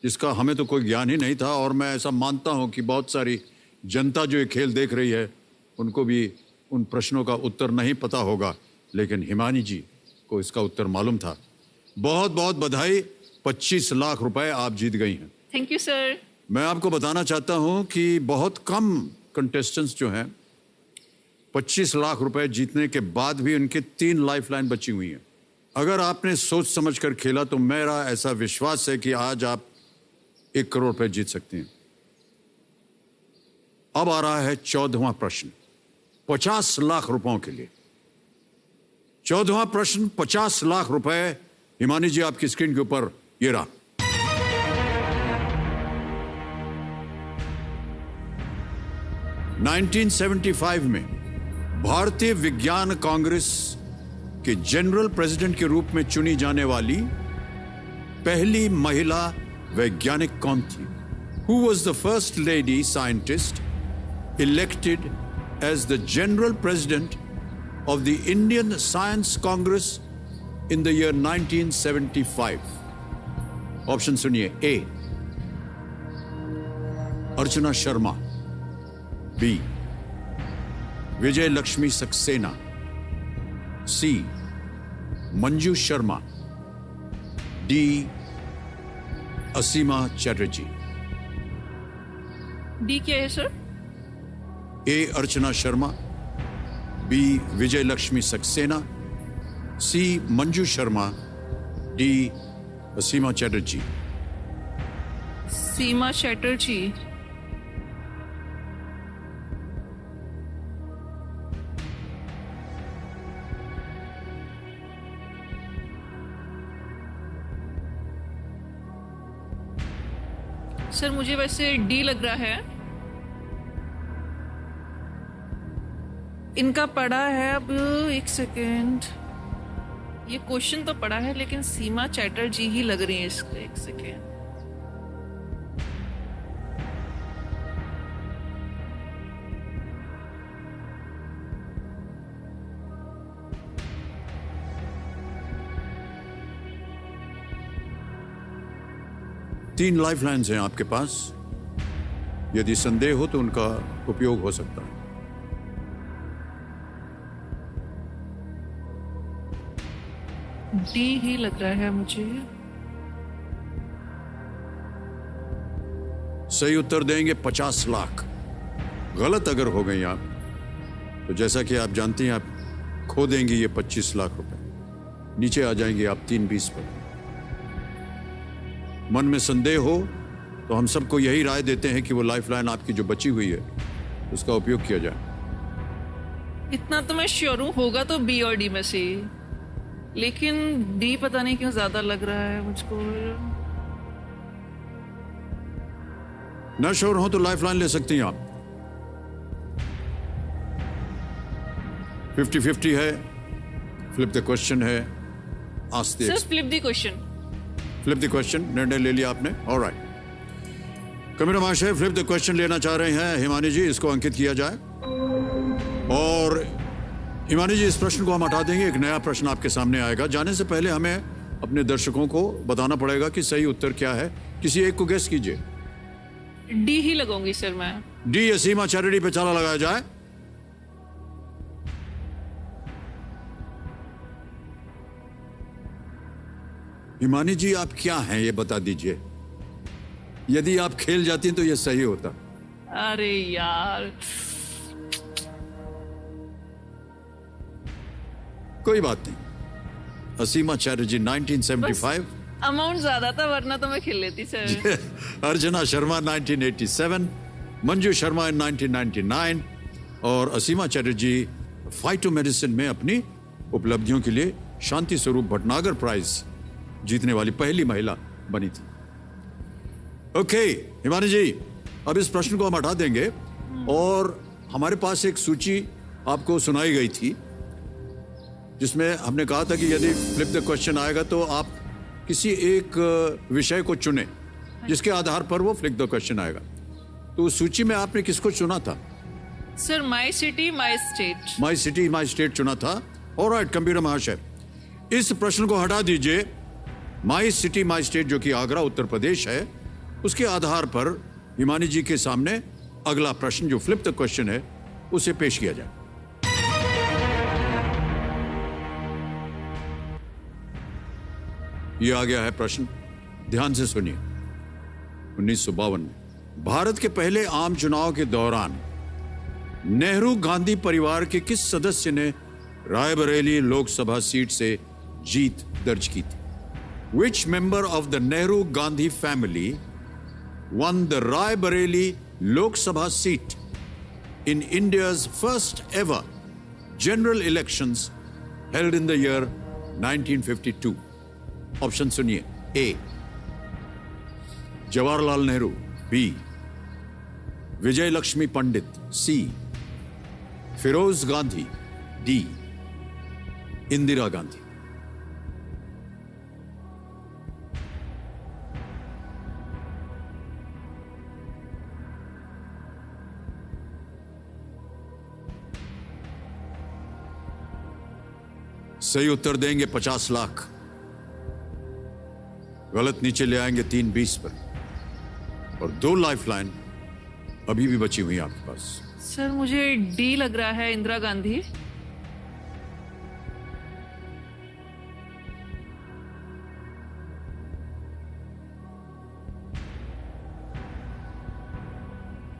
जिसका हमें तो कोई ज्ञान ही नहीं था। और मैं ऐसा मानता हूं कि बहुत सारी जनता जो ये खेल देख रही है उनको भी उन प्रश्नों का उत्तर नहीं पता होगा, लेकिन हिमानी जी को इसका उत्तर मालूम था। बहुत बहुत बधाई, 25 लाख रुपए आप जीत गई हैं। Thank you sir. मैं आपको बताना चाहता हूं कि बहुत कम कंटेस्टेंट्स जो हैं 25 लाख रुपए जीतने के बाद भी उनके 3 लाइफलाइन बची हुई हैं। अगर आपने सोच समझ कर खेला तो मेरा ऐसा विश्वास है कि आज आप 1 करोड़ रुपए जीत सकते हैं। अब आ रहा है 14वां प्रश्न 50 लाख रुपयों के लिए। 14वां प्रश्न 50 लाख रुपए। हिमानी जी आपकी स्क्रीन के ऊपर ये रहा। नाइनटीन 1975 में भारतीय विज्ञान कांग्रेस के जनरल प्रेसिडेंट के रूप में चुनी जाने वाली पहली महिला वैज्ञानिक कौन थी? Who was the first lady scientist elected as the general president of the Indian Science Congress in the year 1975? Option सुनिए। A. Archana Sharma, B. Vijay Lakshmi Saxena, C. Manju Sharma, D. Asima Chatterjee. D क्या है sir? A. Archana Sharma, B. Vijay Lakshmi Saxena, C. Manju Sharma, D. Asima Chatterjee. Seema Chatterjee. Sir मुझे वैसे D लग रहा है। इनका पढ़ा है, अब एक सेकेंड, ये क्वेश्चन तो पढ़ा है लेकिन सीमा चैटर्जी ही लग रही है इसको। एक सेकेंड, तीन लाइफलाइंस हैं आपके पास, यदि संदेह हो तो उनका उपयोग हो सकता है। डी ही लग रहा है मुझे। सही उत्तर देंगे 50 लाख। गलत अगर हो गई आप तो जैसा कि आप जानती हैं आप खो देंगी ये 25 लाख रुपए, नीचे आ जाएंगे आप 320 पर। मन में संदेह हो तो हम सबको यही राय देते हैं कि वो लाइफलाइन आपकी जो बची हुई है उसका उपयोग किया जाए। इतना तो मैं श्योर हूँ, होगा तो बी और डी में से, लेकिन डी पता नहीं क्यों ज्यादा लग रहा है मुझको। न श्योर हो तो लाइफलाइन ले सकती हैं आप। 50-50 है, फ्लिप द क्वेश्चन है, आस्ते sir flip the question. Flip the question, निर्णय ले लिया आपने। ऑलराइट, कैमरा महाशय फ्लिप द क्वेश्चन लेना चाह रहे हैं हिमानी जी, इसको अंकित किया जाए। और हिमानी जी इस प्रश्न को हम हटा देंगे, एक नया प्रश्न आपके सामने आएगा। जाने से पहले हमें अपने दर्शकों को बताना पड़ेगा कि सही उत्तर क्या है। किसी एक को गेस कीजिए। डी ही लगाऊंगी सर मैं। डी या सीमा चैरिटी पे चाला लगाया जाए। हिमानी जी आप क्या हैं ये बता दीजिए। यदि आप खेल जाती तो ये सही होता। अरे यार, कोई बात नहीं। असीमा चैटर्जी 1975, अमाउंट ज्यादा था वरना तो मैं खेल लेती सर। अर्चना शर्मा 1987, मंजू शर्मा इन 1999 और असीमा चैटर्जी फाइटो मेडिसिन में अपनी उपलब्धियों के लिए शांति स्वरूप भटनागर प्राइज जीतने वाली पहली महिला बनी थी। ओके हिमानी जी, अब इस प्रश्न को हम हटा देंगे और हमारे पास एक सूची आपको सुनाई गई थी जिसमें हमने कहा था कि यदि फ्लिप द क्वेश्चन आएगा तो आप किसी एक विषय को चुने जिसके आधार पर वो फ्लिप द क्वेश्चन आएगा। तो उस सूची में आपने किसको चुना था? Sir my city my state. My city my state चुना था। ऑलराइट कंप्यूटर महाशय, इस प्रश्न को हटा दीजिए। माई सिटी माई स्टेट जो कि आगरा उत्तर प्रदेश है, उसके आधार पर हिमानी जी के सामने अगला प्रश्न जो फ्लिप द क्वेश्चन है उसे पेश किया जाए। यह आ गया है प्रश्न, ध्यान से सुनिए। 1952 में भारत के पहले आम चुनाव के दौरान नेहरू गांधी परिवार के किस सदस्य ने रायबरेली लोकसभा सीट से जीत दर्ज की थी? Which member of the Nehru Gandhi family won the Raebareli Lok Sabha seat in India's first ever general elections held in the year 1952? Option सुनिए। ए जवाहरलाल नेहरू, बी विजय लक्ष्मी पंडित, सी फिरोज गांधी, डी इंदिरा गांधी। सही उत्तर देंगे 50 लाख, गलत नीचे ले आएंगे 320 पर। और 2 लाइफलाइन अभी भी बची हुई आपके पास। सर मुझे डी लग रहा है, इंदिरा गांधी।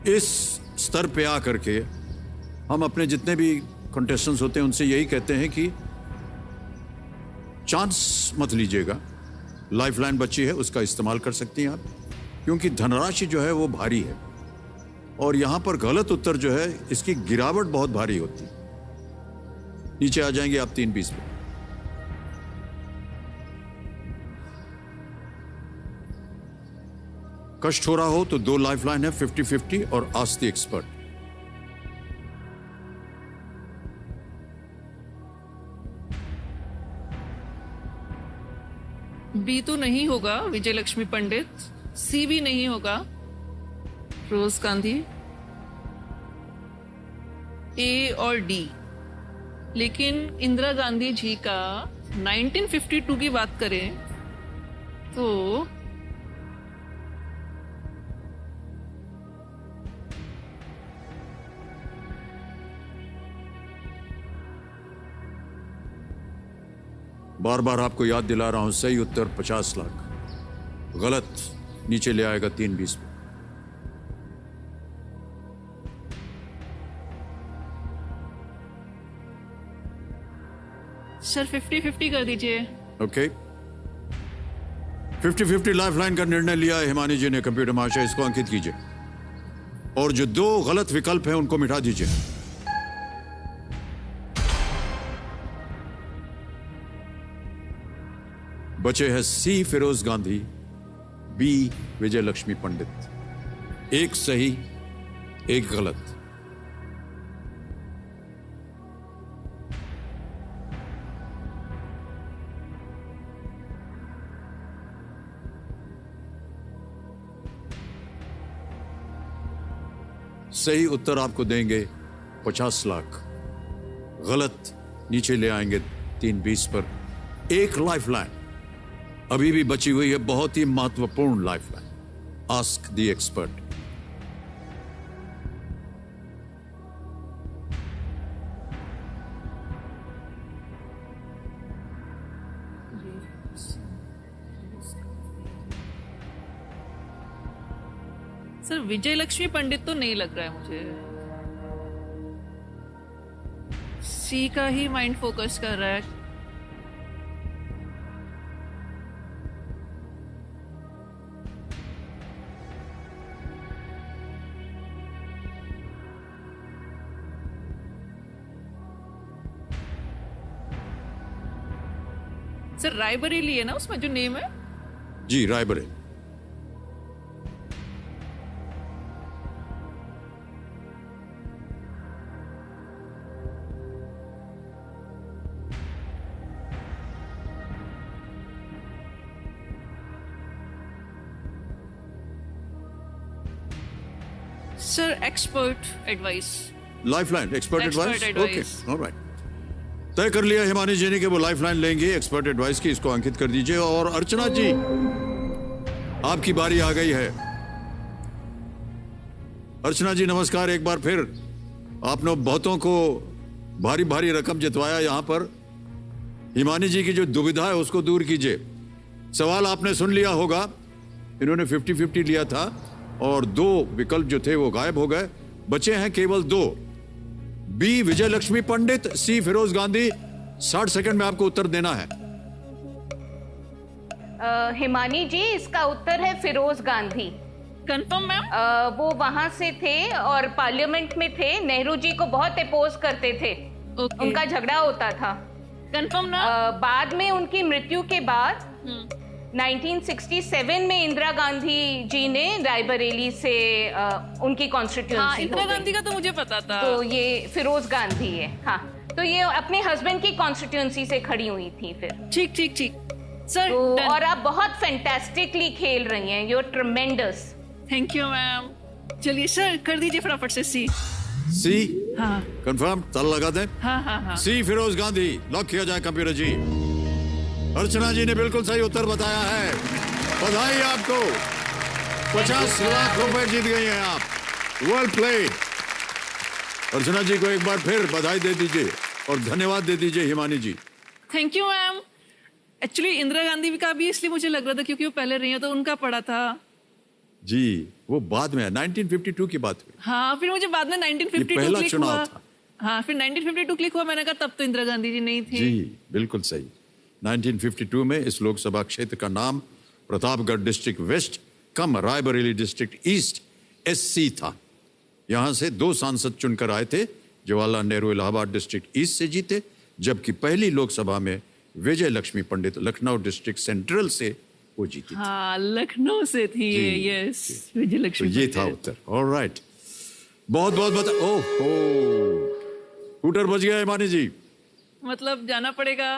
इस स्तर पे आकर के हम अपने जितने भी कंटेस्टेंट्स होते हैं उनसे यही कहते हैं कि चांस मत लीजिएगा। लाइफलाइन बची है, उसका इस्तेमाल कर सकती हैं आप, क्योंकि धनराशि जो है वो भारी है और यहां पर गलत उत्तर जो है इसकी गिरावट बहुत भारी होती है। नीचे आ जाएंगे आप 320 पे। कष्ट हो रहा हो तो 2 लाइफलाइन है, 50-50 और आस्क द एक्सपर्ट। बी तो नहीं होगा, विजय लक्ष्मी पंडित। सी भी नहीं होगा, फिरोज गांधी। ए और डी। लेकिन इंदिरा गांधी जी का 1952 की बात करें तो बार बार आपको याद दिला रहा हूं, सही उत्तर 50 लाख, गलत नीचे ले आएगा 3-20 में। सर 50-50 कर दीजिए। ओके, 50-50 लाइफलाइन का निर्णय लिया है हिमानी जी ने। कंप्यूटर महाशय इसको अंकित कीजिए और जो 2 गलत विकल्प हैं उनको मिटा दीजिए। बचे हैं सी फिरोज गांधी, बी विजय लक्ष्मी पंडित। एक सही, एक गलत। सही उत्तर आपको देंगे 50 लाख, गलत नीचे ले आएंगे 3-20 पर। एक लाइफलाइन अभी भी बची हुई है, बहुत ही महत्वपूर्ण lifeline. Ask the expert. Sir Vijaya Lakshmi Pandit तो नहीं लग रहा है मुझे। सी का ही माइंड फोकस कर रहा है। सर रायबरेली है ना उसमें जो नेम है? जी, Raebareli. Sir expert advice. Lifeline expert advice. Okay, alright. तय कर लिया हिमानी जी ने कि वो लाइफलाइन लेंगे एक्सपर्ट एडवाइस की। इसको अंकित कर दीजिए। और अर्चना जी, आपकी बारी आ गई है। अर्चना जी नमस्कार। एक बार फिर आपने बहुतों को भारी भारी रकम जितवाया। यहां पर हिमानी जी की जो दुविधा है उसको दूर कीजिए। सवाल आपने सुन लिया होगा, इन्होंने 50-50 लिया था और 2 विकल्प जो थे वो गायब हो गए। बचे हैं केवल 2, बी विजय लक्ष्मी पंडित, सी फिरोज गांधी। 60 सेकंड में आपको उत्तर देना है। हिमानी जी, इसका उत्तर है फिरोज गांधी। Confirm ma'am? वो वहां से थे और पार्लियामेंट में थे। नेहरू जी को बहुत अपोज करते थे। उनका झगड़ा होता था। कंफर्म ना? बाद में उनकी मृत्यु के बाद 1967 में इंदिरा गांधी जी ने रायबरेली से उनकी कॉन्स्टिट्यूएंसी। हाँ, इंदिरा गांधी का तो मुझे पता था। तो ये फिरोज गांधी है। हाँ, तो ये अपने हस्बैंड की कॉन्स्टिट्यूएंसी से खड़ी हुई थी फिर। ठीक ठीक ठीक सर। तो और आप बहुत फैंटास्टिकली खेल रही हैं। You are tremendous. Thank you ma'am. चलिए सर कर दीजिए फटाफट से सी। सी? हाँ। कंफर्म? ताला लगा दें? हाँ हाँ हाँ। सी फिरोज गांधी लॉक किया जाए कंप्यूटर जी। अर्चना जी ने बिल्कुल सही उत्तर बताया है। बधाई आपको, 50 लाख रुपए जीत गई हैं आप। Well played. अर्चना जी को एक बार फिर बधाई दे दीजिए और धन्यवाद दे दीजिए Himani ji. Thank you ma'am. Actually Indira Gandhi का भी इसलिए मुझे लग रहा था क्योंकि वो पहले रही है तो उनका पड़ा था। जी, वो बाद में 1952 की बात हुई। हाँ, फिर मुझे बाद में 1952 पहला क्लिक चुनाव हुआ। था। हाँ, फिर 1952 क्लिक हुआ। मैंने कहा तब तो इंदिरा गांधी जी नहीं थी। जी बिल्कुल सही। 1952 में इस लोकसभा क्षेत्र का नाम प्रतापगढ़ डिस्ट्रिक्ट वेस्ट कम रायबरेली डिस्ट्रिक्ट ईस्ट SC था। यहां से 2 सांसद चुनकर आए थे। जवाहरलाल नेहरू इलाहाबाद डिस्ट्रिक्ट ईस्ट से जीते, जबकि पहली लोकसभा में विजय लक्ष्मी पंडित लखनऊ डिस्ट्रिक्ट सेंट्रल से वो जीती थी। हाँ, लखनऊ से थी ये, यस, विजयलक्ष्मी। तो ये था उत्तर। ऑलराइट, बहुत बहुत बता। ओहो, स्कूटर बच गया है मानी जी। मतलब जाना पड़ेगा।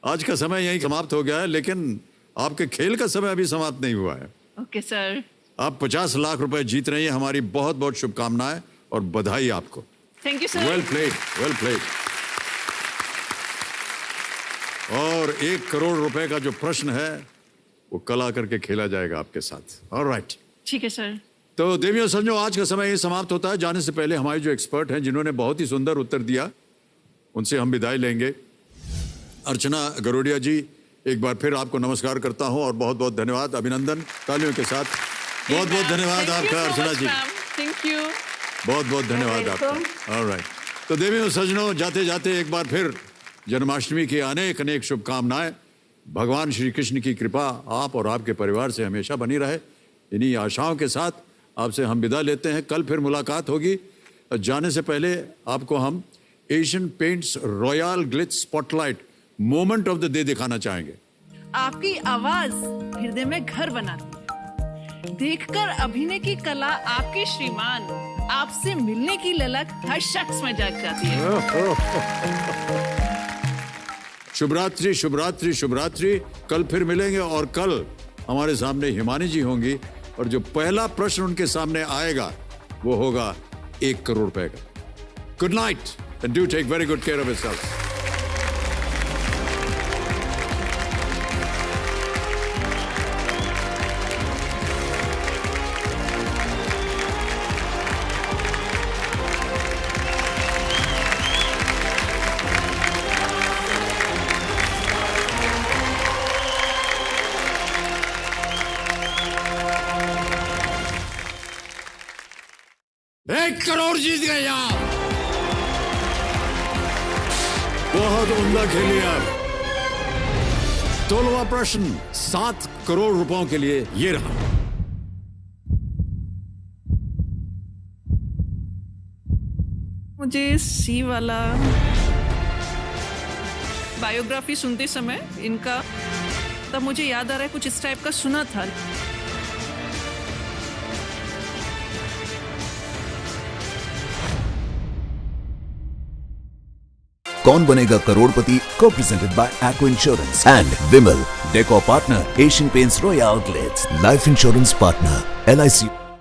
आज का समय यही समाप्त हो गया है, लेकिन आपके खेल का समय अभी समाप्त नहीं हुआ है। Okay sir. आप 50 लाख रुपए जीत रही हैं। हमारी बहुत बहुत शुभकामनाएं और बधाई आपको। Thank you sir. Well played, well played. और 1 करोड़ रुपए का जो प्रश्न है वो कल आकर के खेला जाएगा आपके साथ। ऑलराइट, ठीक है सर। तो देवियों सज्जनों, आज का समय ये समाप्त होता है। जाने से पहले हमारे जो एक्सपर्ट हैं, जिन्होंने बहुत ही सुंदर उत्तर दिया, उनसे हम विदाई लेंगे। अर्चना गरोडिया जी, एक बार फिर आपको नमस्कार करता हूं और बहुत बहुत धन्यवाद, अभिनंदन, तालियों के साथ। बहुत बहुत धन्यवाद आपका अर्चना जी। Thank you. बहुत बहुत धन्यवाद आपका। ऑलराइट, तो देवियों सज्जनों, जाते जाते एक बार फिर जन्माष्टमी की अनेक अनेक शुभकामनाएं। भगवान श्री कृष्ण की कृपा आप और आपके परिवार से हमेशा बनी रहे। इन्हीं आशाओं के साथ आपसे हम विदा लेते हैं। कल फिर मुलाकात होगी। जाने से पहले आपको हम Asian paints royal Glitz spotlight moment of the day दिखाना चाहेंगे। आपकी आवाज हृदय में घर बनाती है। देखकर अभिनय की कला आपके श्रीमान, आपसे मिलने की ललक हर शख्स में जाग जाती है। शुभ रात्रि, शुभ रात्रि, शुभ रात्रि। कल फिर मिलेंगे और कल हमारे सामने हिमानी जी होंगी और जो पहला प्रश्न उनके सामने आएगा वो होगा 1 करोड़ रुपए का। Good night and do take very good care of yourself. Crore जीत गए आप। बहुत उम्दा खेलिए आप। 16वां प्रश्न 7 करोड़ रुपयों के लिए ये रहा। मुझे सी वाला बायोग्राफी सुनते समय इनका, तब मुझे याद आ रहा है कुछ इस टाइप का सुना था। कौन बनेगा करोड़पति को presented by aqua insurance and Vimal, decor partner Asian paints royal glades, life insurance partner LIC